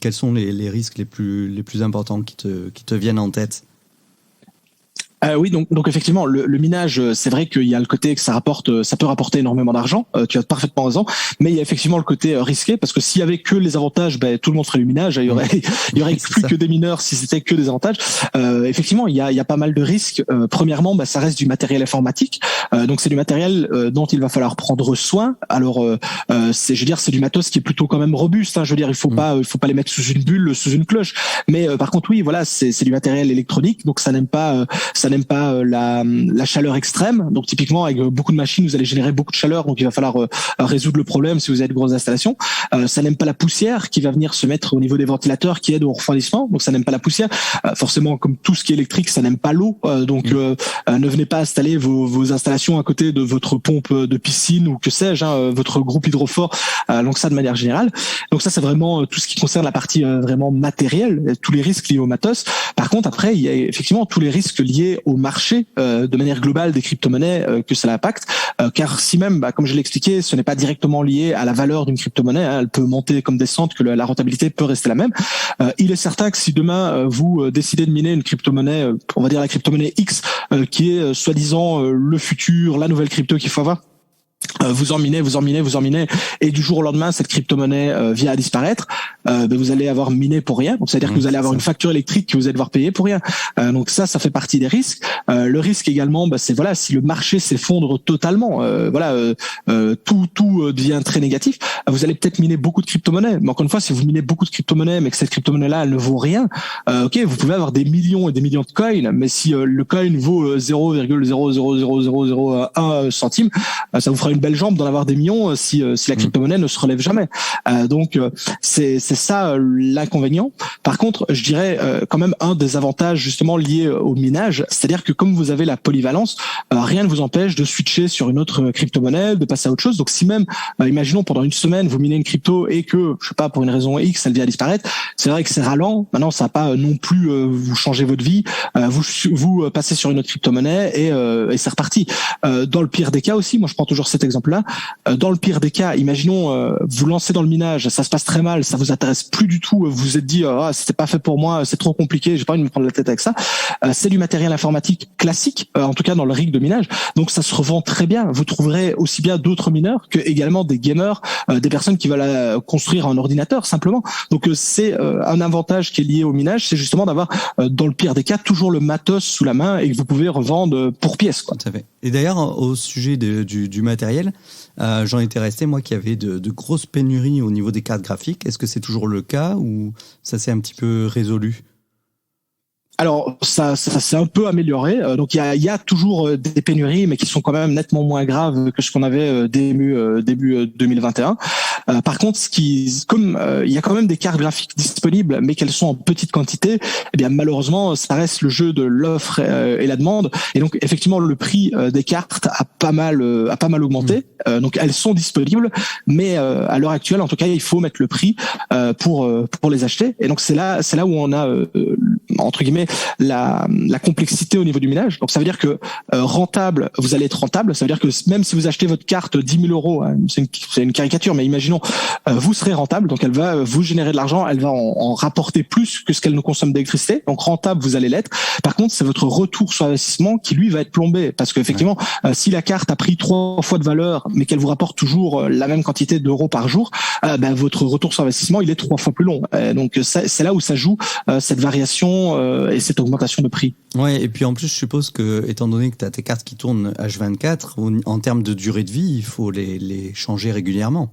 Speaker 2: quels sont les risques les plus importants qui te viennent en tête ?
Speaker 1: Oui, donc effectivement, le minage, c'est vrai qu'il y a le côté que ça peut rapporter énormément d'argent. Tu as parfaitement raison, mais il y a effectivement le côté risqué, parce que s'il y avait que les avantages, tout le monde ferait du minage. Il y aurait plus que des mineurs si c'était que des avantages. Effectivement, il y a pas mal de risques. Premièrement, ça reste du matériel informatique, donc c'est du matériel dont il va falloir prendre soin. Alors, c'est du matos qui est plutôt quand même robuste. Je veux dire, il faut pas les mettre sous une bulle, sous une cloche. Mais par contre, oui, voilà, c'est du matériel électronique, donc ça n'aime pas la chaleur extrême. Donc typiquement, avec beaucoup de machines, vous allez générer beaucoup de chaleur, donc il va falloir résoudre le problème si vous avez de grosses installations. Ça n'aime pas la poussière qui va venir se mettre au niveau des ventilateurs qui aident au refroidissement, donc ça n'aime pas la poussière. Forcément, comme tout ce qui est électrique, ça n'aime pas l'eau, donc ne venez pas installer vos installations à côté de votre pompe de piscine ou que sais-je, votre groupe hydrofort. Donc ça, de manière générale. Donc ça, c'est vraiment tout ce qui concerne la partie vraiment matérielle, tous les risques liés au matos. Par contre, après, il y a effectivement tous les risques liés au marché de manière globale des crypto-monnaies que cela impacte, car si même, comme je l'ai expliqué, ce n'est pas directement lié à la valeur d'une crypto-monnaie, elle peut monter comme descendre, que la rentabilité peut rester la même. Il est certain que si demain vous décidez de miner une crypto-monnaie, on va dire la crypto-monnaie X, qui est soi-disant le futur, la nouvelle crypto qu'il faut avoir, vous en minez, et du jour au lendemain, cette crypto-monnaie vient à disparaître, vous allez avoir miné pour rien. Donc, c'est-à-dire que vous allez avoir une facture électrique que vous allez devoir payer pour rien. Donc ça fait partie des risques. Le risque également, c'est si le marché s'effondre totalement, tout devient très négatif. Vous allez peut-être miner beaucoup de crypto-monnaies, mais encore une fois, si vous minez beaucoup de crypto-monnaies, mais que cette crypto-monnaie-là, elle ne vaut rien, vous pouvez avoir des millions et des millions de coins, mais si le coin vaut 0,00001 centime, ça vous fera une belle jambe d'en avoir des millions si la crypto-monnaie ne se relève jamais. Donc c'est ça l'inconvénient. Par contre, je dirais quand même un des avantages justement liés au minage, c'est-à-dire que comme vous avez la polyvalence, rien ne vous empêche de switcher sur une autre crypto-monnaie, de passer à autre chose. Donc si même, imaginons pendant une semaine, vous minez une crypto et que, je sais pas, pour une raison X, elle vient à disparaître, c'est vrai que c'est ralent. Maintenant, ça va pas non plus vous changer votre vie. Vous passez sur une autre crypto-monnaie et c'est reparti. Dans le pire des cas aussi, moi je prends toujours cet exemple-là. Dans le pire des cas, imaginons vous lancez dans le minage, ça se passe très mal, ça vous intéresse plus du tout, vous vous êtes dit c'était pas fait pour moi, c'est trop compliqué, j'ai pas envie de me prendre la tête avec ça. C'est du matériel informatique classique, en tout cas dans le rig de minage. Donc ça se revend très bien. Vous trouverez aussi bien d'autres mineurs que également des gamers, des personnes qui veulent construire un ordinateur simplement. Donc c'est un avantage qui est lié au minage, c'est justement d'avoir dans le pire des cas toujours le matos sous la main et que vous pouvez revendre pour pièce, quoi.
Speaker 2: Tout à fait. Et d'ailleurs, au sujet du matériel, j'en étais resté, moi, qu'il y avait de grosses pénuries au niveau des cartes graphiques. Est-ce que c'est toujours le cas ou ça s'est un petit peu résolu ?
Speaker 1: Alors ça s'est un peu amélioré. Donc il y a toujours des pénuries, mais qui sont quand même nettement moins graves que ce qu'on avait début 2021. Par contre, comme il y a quand même des cartes graphiques disponibles, mais qu'elles sont en petite quantité, eh bien malheureusement, ça reste le jeu de l'offre et la demande. Et donc effectivement, le prix des cartes a pas mal augmenté. Donc elles sont disponibles, mais à l'heure actuelle, en tout cas, il faut mettre le prix pour les acheter. Et donc c'est là où on a entre guillemets la complexité au niveau du minage. Donc ça veut dire que rentable, vous allez être rentable. Ça veut dire que même si vous achetez votre carte 10 000 euros, c'est une caricature, mais imaginons, vous serez rentable. Donc elle va vous générer de l'argent, elle va en rapporter plus que ce qu'elle nous consomme d'électricité. Donc rentable, vous allez l'être. Par contre, c'est votre retour sur investissement qui lui va être plombé, parce qu'effectivement, si la carte a pris 3 fois de valeur, mais qu'elle vous rapporte toujours la même quantité d'euros par jour, votre retour sur investissement, il est 3 fois plus long. Donc c'est là où ça joue cette variation et cette augmentation de prix.
Speaker 2: Ouais, et puis en plus, je suppose que, étant donné que tu as tes cartes qui tournent H24, en termes de durée de vie, il faut les changer régulièrement.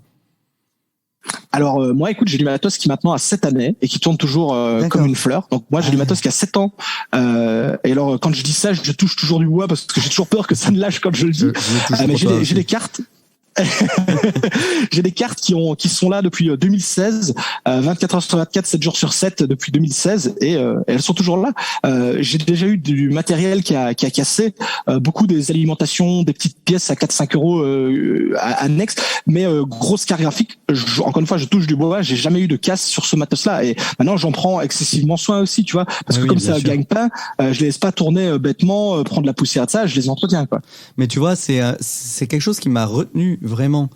Speaker 1: Alors moi, écoute, j'ai du matos qui maintenant a 7 années et qui tourne toujours comme une fleur. Donc moi, j'ai du matos qui a 7 ans. Et alors, quand je dis ça, je touche toujours du bois parce que j'ai toujours peur que ça ne lâche quand je le dis. Mais j'ai des cartes. J'ai des cartes qui sont là depuis 2016, 24 heures sur 24, 7 jours sur 7 depuis 2016 et elles sont toujours là. J'ai déjà eu du matériel qui a cassé, beaucoup des alimentations, des petites pièces à 4-5 euros annexes, mais grosse carte graphique. Encore une fois, je touche du bois, j'ai jamais eu de casse sur ce matos-là et maintenant j'en prends excessivement soin aussi, tu vois, parce que comme ça gagne pas, je les laisse pas tourner bêtement, prendre la poussière de ça, je les entretiens, quoi.
Speaker 2: Mais tu vois, c'est quelque chose qui m'a retenu vraiment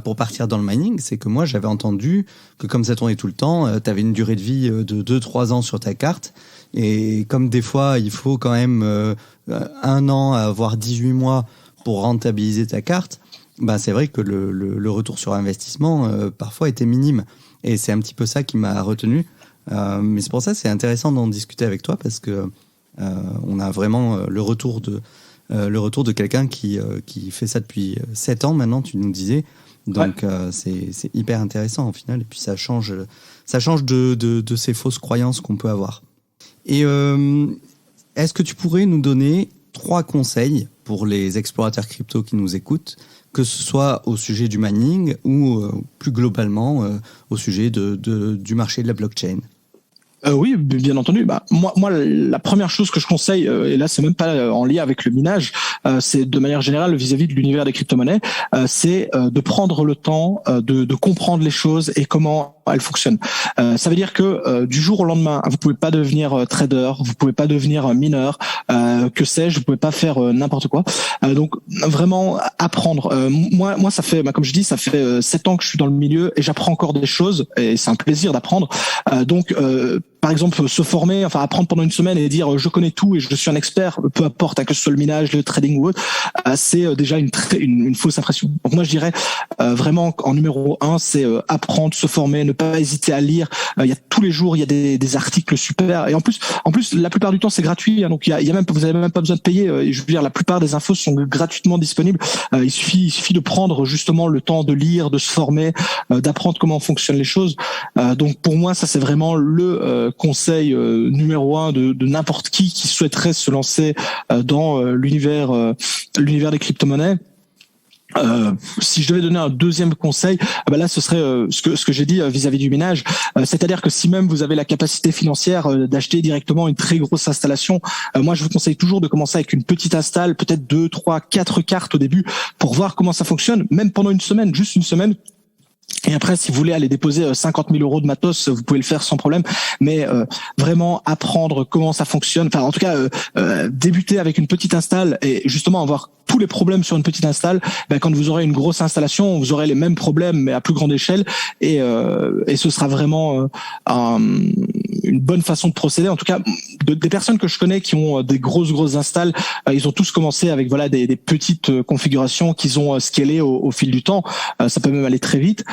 Speaker 2: pour partir dans le mining, c'est que moi j'avais entendu que comme ça tournait tout le temps, tu avais une durée de vie de 2-3 ans sur ta carte, et comme des fois il faut quand même 1 an, voire 18 mois pour rentabiliser ta carte, bah c'est vrai que le retour sur investissement parfois était minime, et c'est un petit peu ça qui m'a retenu. Mais c'est pour ça que c'est intéressant d'en discuter avec toi, parce que on a vraiment le retour de quelqu'un qui fait ça depuis 7 ans maintenant, tu nous disais. Donc ouais. C'est hyper intéressant au final, et puis ça change de ces fausses croyances qu'on peut avoir. Et est-ce que tu pourrais nous donner 3 conseils pour les explorateurs crypto qui nous écoutent, que ce soit au sujet du mining ou plus globalement au sujet du marché de la blockchain?
Speaker 1: Oui, bien entendu. Moi, la première chose que je conseille, et là c'est même pas en lien avec le minage, c'est de manière générale vis-à-vis de l'univers des crypto-monnaies, c'est de prendre le temps de comprendre les choses et comment elles fonctionnent. Ça veut dire que du jour au lendemain, vous pouvez pas devenir trader, vous pouvez pas devenir mineur, que sais-je, vous pouvez pas faire n'importe quoi. Donc vraiment apprendre. Moi, ça fait, comme je dis, ça fait 7 ans que je suis dans le milieu et j'apprends encore des choses et c'est un plaisir d'apprendre. Donc par exemple, se former, enfin apprendre pendant une semaine et dire je connais tout et je suis un expert, peu importe, que ce soit le minage, le trading ou autre, c'est déjà une fausse impression. Donc moi je dirais vraiment en numéro 1, c'est apprendre, se former, ne pas hésiter à lire. Il y a tous les jours, il y a des articles super, et en plus la plupart du temps c'est gratuit, hein, donc il y a même, vous avez même pas besoin de payer. Je veux dire, la plupart des infos sont gratuitement disponibles. Il suffit de prendre justement le temps de lire, de se former, d'apprendre comment fonctionnent les choses. Donc pour moi ça c'est vraiment le conseil numéro 1 de n'importe qui souhaiterait se lancer dans l'univers des crypto-monnaies. Si je devais donner un deuxième conseil, là ce serait ce que j'ai dit vis-à-vis du minage, c'est-à-dire que si même vous avez la capacité financière d'acheter directement une très grosse installation, moi je vous conseille toujours de commencer avec une petite install, peut-être 2, 3, 4 cartes au début pour voir comment ça fonctionne, même pendant une semaine, juste une semaine. Et après, si vous voulez aller déposer 50 000 euros de matos, vous pouvez le faire sans problème. Mais vraiment apprendre comment ça fonctionne. Enfin, en tout cas, débuter avec une petite install et justement avoir tous les problèmes sur une petite install. Quand vous aurez une grosse installation, vous aurez les mêmes problèmes mais à plus grande échelle. Et ce sera vraiment une bonne façon de procéder. En tout cas, des personnes que je connais qui ont des grosses installs, ils ont tous commencé avec des petites configurations qu'ils ont scalées au fil du temps. Ça peut même aller très vite.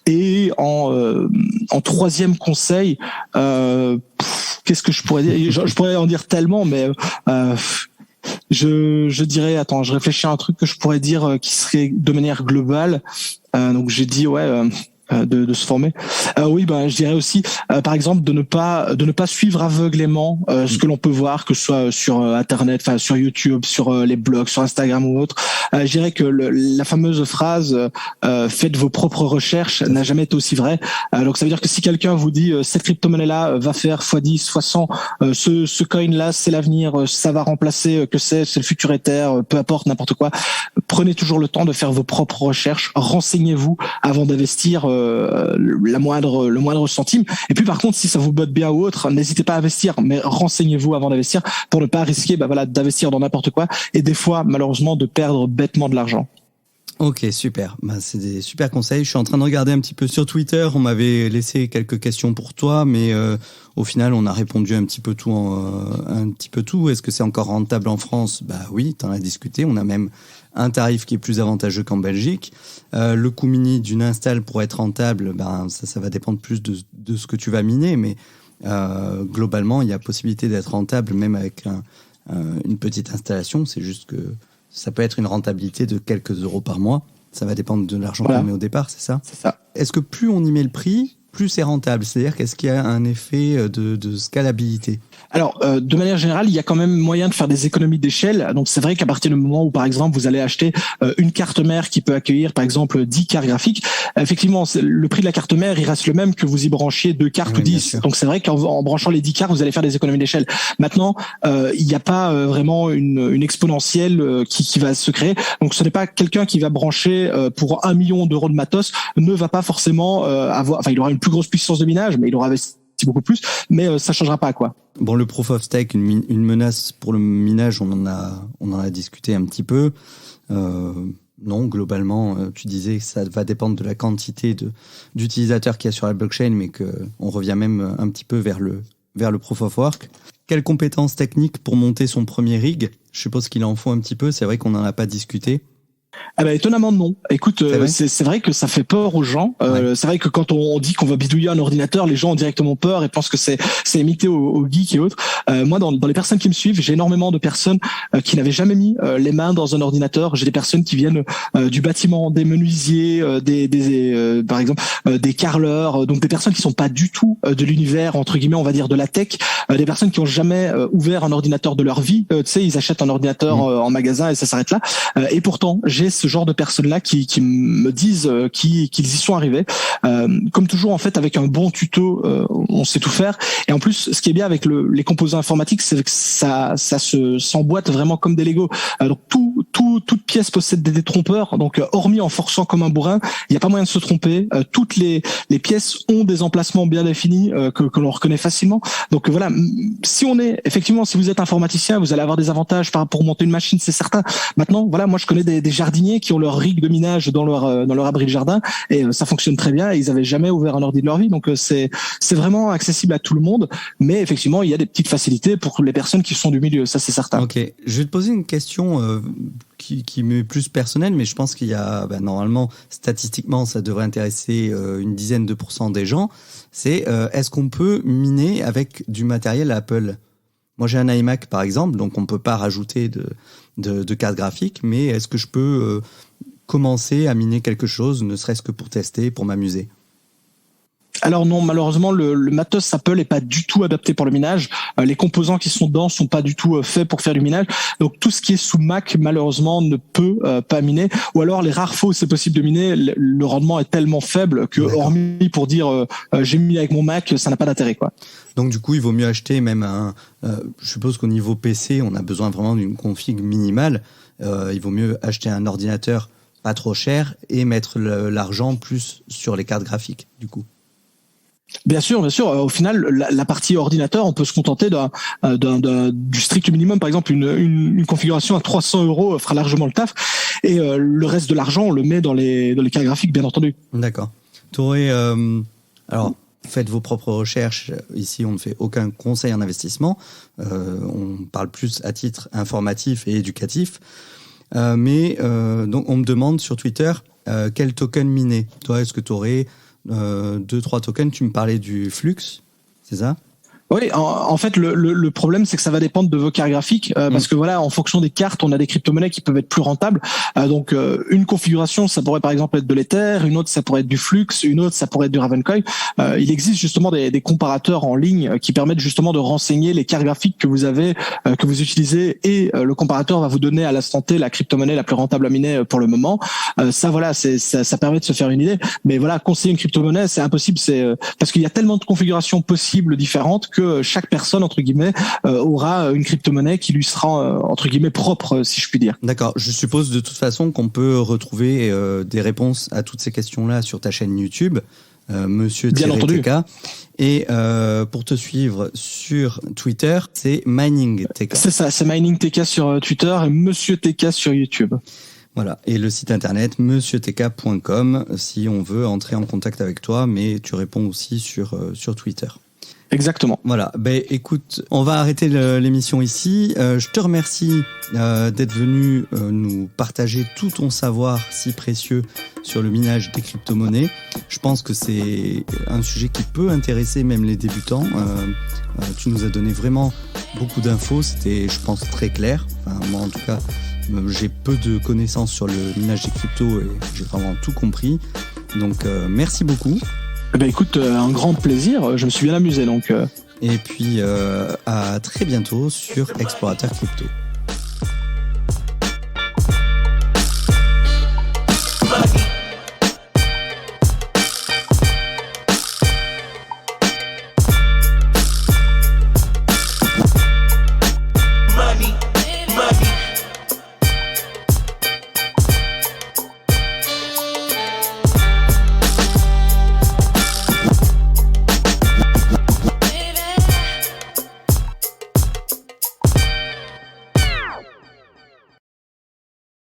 Speaker 1: Et en troisième conseil, qu'est-ce que je pourrais dire? Je pourrais en dire tellement, mais je dirais, attends, je réfléchis à un truc que je pourrais dire qui serait de manière globale. Donc j'ai dit de se former. Oui, je dirais aussi, par exemple, de ne pas suivre aveuglément ce que l'on peut voir, que ce soit sur Internet, enfin sur YouTube, sur les blogs, sur Instagram ou autre. Je dirais que la fameuse phrase faites vos propres recherches n'a jamais été aussi vraie. Donc ça veut dire que si quelqu'un vous dit cette crypto-monnaie-là va faire x10, x100, ce coin-là c'est l'avenir, ça va remplacer, c'est le futur Ether, peu importe, n'importe quoi. Prenez toujours le temps de faire vos propres recherches, renseignez-vous avant d'investir le moindre centime. Et puis par contre, si ça vous botte bien ou autre, n'hésitez pas à investir, mais renseignez-vous avant d'investir pour ne pas risquer d'investir dans n'importe quoi et des fois malheureusement de perdre bêtement de l'argent.
Speaker 2: Ok, super. C'est des super conseils. Je suis en train de regarder un petit peu sur Twitter. On m'avait laissé quelques questions pour toi, mais au final, on a répondu un petit peu tout. Est-ce que c'est encore rentable en France? Oui, t'en as discuté. On a même un tarif qui est plus avantageux qu'en Belgique. Le coût mini d'une install pour être rentable, ça va dépendre plus de ce que tu vas miner, mais globalement, il y a possibilité d'être rentable même avec une petite installation. C'est juste que ça peut être une rentabilité de quelques euros par mois. Ça va dépendre de l'argent qu'on met au départ, c'est ça?
Speaker 1: C'est ça.
Speaker 2: Est-ce que plus on y met le prix, plus c'est rentable? C'est-à-dire qu'est-ce qu'il y a un effet de scalabilité?
Speaker 1: Alors, de manière générale, il y a quand même moyen de faire des économies d'échelle. Donc, c'est vrai qu'à partir du moment où, par exemple, vous allez acheter une carte mère qui peut accueillir, par exemple, 10 cartes graphiques, effectivement, le prix de la carte mère, il reste le même que vous y branchiez 2 cartes ou 10. Donc, c'est vrai qu'en branchant les 10 cartes, vous allez faire des économies d'échelle. Maintenant, il n'y a pas vraiment une exponentielle qui va se créer. Donc, ce n'est pas quelqu'un qui va brancher pour 1 million d'euros de matos ne va pas forcément avoir... Enfin, il aura une plus grosse puissance de minage, mais il aura investi beaucoup plus, mais ça changera pas, quoi.
Speaker 2: Bon, le proof of stake, une menace pour le minage, on en a discuté un petit peu. Non, globalement, tu disais que ça va dépendre de la quantité d'utilisateurs qu'il y a sur la blockchain, mais qu'on revient même un petit peu vers le proof of work. Quelles compétences techniques pour monter son premier rig? Je suppose qu'il en faut un petit peu, c'est vrai qu'on n'en a pas discuté.
Speaker 1: Ah bah, étonnamment non. Écoute, c'est vrai que ça fait peur aux gens. C'est vrai que quand on dit qu'on va bidouiller un ordinateur, les gens ont directement peur et pensent que c'est limité aux geeks et autres. Moi, dans les personnes qui me suivent, j'ai énormément de personnes qui n'avaient jamais mis les mains dans un ordinateur. J'ai des personnes qui viennent du bâtiment, des menuisiers, par exemple des carreleurs, donc des personnes qui sont pas du tout de l'univers entre guillemets, on va dire de la tech, des personnes qui ont jamais ouvert un ordinateur de leur vie. Tu sais, ils achètent un ordinateur en magasin et ça s'arrête là. Et pourtant, j'ai ce genre de personnes-là qui me disent qu'ils y sont arrivés. Comme toujours, en fait, avec un bon tuto, on sait tout faire. Et en plus, ce qui est bien avec les composants informatiques, c'est que ça s'emboîte vraiment comme des Lego. Donc toute pièce possède des détrompeurs. Donc hormis en forçant comme un bourrin, il n'y a pas moyen de se tromper. Toutes les pièces ont des emplacements bien définis que l'on reconnaît facilement. Donc voilà, si vous êtes informaticien, vous allez avoir des avantages pour monter une machine, c'est certain. Maintenant, voilà, moi je connais des jardiniers qui ont leur rig de minage dans leur abri de jardin et ça fonctionne très bien et ils avaient jamais ouvert un ordi de leur vie, donc c'est vraiment accessible à tout le monde, mais effectivement il y a des petites facilités pour les personnes qui sont du milieu, ça c'est certain.
Speaker 2: Ok, je vais te poser une question qui m'est plus personnelle, mais je pense qu'il y a normalement statistiquement ça devrait intéresser une dizaine de % des gens. C'est est-ce qu'on peut miner avec du matériel Apple? Moi j'ai un iMac par exemple, donc on peut pas rajouter de carte graphique, mais est-ce que je peux commencer à miner quelque chose, ne serait-ce que pour tester, pour m'amuser?
Speaker 1: Alors non, malheureusement, le matos Apple est pas du tout adapté pour le minage. Les composants qui sont dedans sont pas du tout faits pour faire du minage. Donc tout ce qui est sous Mac, malheureusement, ne peut pas miner. Ou alors les rares fois où c'est possible de miner, le rendement est tellement faible que, hormis pour dire j'ai mis avec mon Mac, ça n'a pas d'intérêt, quoi.
Speaker 2: Donc du coup, il vaut mieux acheter même je suppose qu'au niveau PC, on a besoin vraiment d'une config minimale. Il vaut mieux acheter un ordinateur pas trop cher et mettre l'argent plus sur les cartes graphiques, du coup.
Speaker 1: Bien sûr. Au final, la partie ordinateur, on peut se contenter du strict minimum. Par exemple, une configuration à 300 € fera largement le taf. Et le reste de l'argent, on le met dans les cartes graphiques, bien entendu.
Speaker 2: D'accord. T'aurais, alors, faites vos propres recherches. Ici, on ne fait aucun conseil en investissement. On parle plus à titre informatif et éducatif. Mais donc, on me demande sur Twitter quel token miner. Toi, est-ce que tu aurais 2-3 tokens? Tu me parlais du Flux, c'est ça?
Speaker 1: Oui, en fait, le problème, c'est que ça va dépendre de vos cartes graphiques, parce que voilà, en fonction des cartes, on a des crypto-monnaies qui peuvent être plus rentables. Donc, une configuration, ça pourrait par exemple être de l'Ether, une autre, ça pourrait être du Flux, une autre, ça pourrait être du Ravencoin. Il existe justement des comparateurs en ligne qui permettent justement de renseigner les cartes graphiques que vous avez, que vous utilisez, et le comparateur va vous donner à l'instant T la crypto-monnaie la plus rentable à miner pour le moment. Ça, voilà, ça permet de se faire une idée. Mais voilà, conseiller une crypto-monnaie, c'est impossible, parce qu'il y a tellement de configurations possibles différentes que chaque personne, entre guillemets, aura une crypto-monnaie qui lui sera, entre guillemets, propre, si je puis dire.
Speaker 2: D'accord. Je suppose de toute façon qu'on peut retrouver des réponses à toutes ces questions-là sur ta chaîne YouTube, Monsieur TK. Et pour te suivre sur Twitter, c'est Mining TK.
Speaker 1: C'est ça, c'est Mining TK sur Twitter et Monsieur TK sur YouTube.
Speaker 2: Voilà, et le site internet monsieurtk.com si on veut entrer en contact avec toi, mais tu réponds aussi sur Twitter.
Speaker 1: Exactement.
Speaker 2: Voilà, écoute, on va arrêter l'émission ici. Je te remercie d'être venu nous partager tout ton savoir si précieux sur le minage des crypto-monnaies. Je pense que c'est un sujet qui peut intéresser même les débutants. Tu nous as donné vraiment beaucoup d'infos, c'était, je pense, très clair. Enfin, moi, en tout cas, j'ai peu de connaissances sur le minage des cryptos et j'ai vraiment tout compris. Donc, merci beaucoup.
Speaker 1: Eh ben écoute, un grand plaisir. Je me suis bien amusé donc.
Speaker 2: Et puis à très bientôt sur Explorateur Crypto.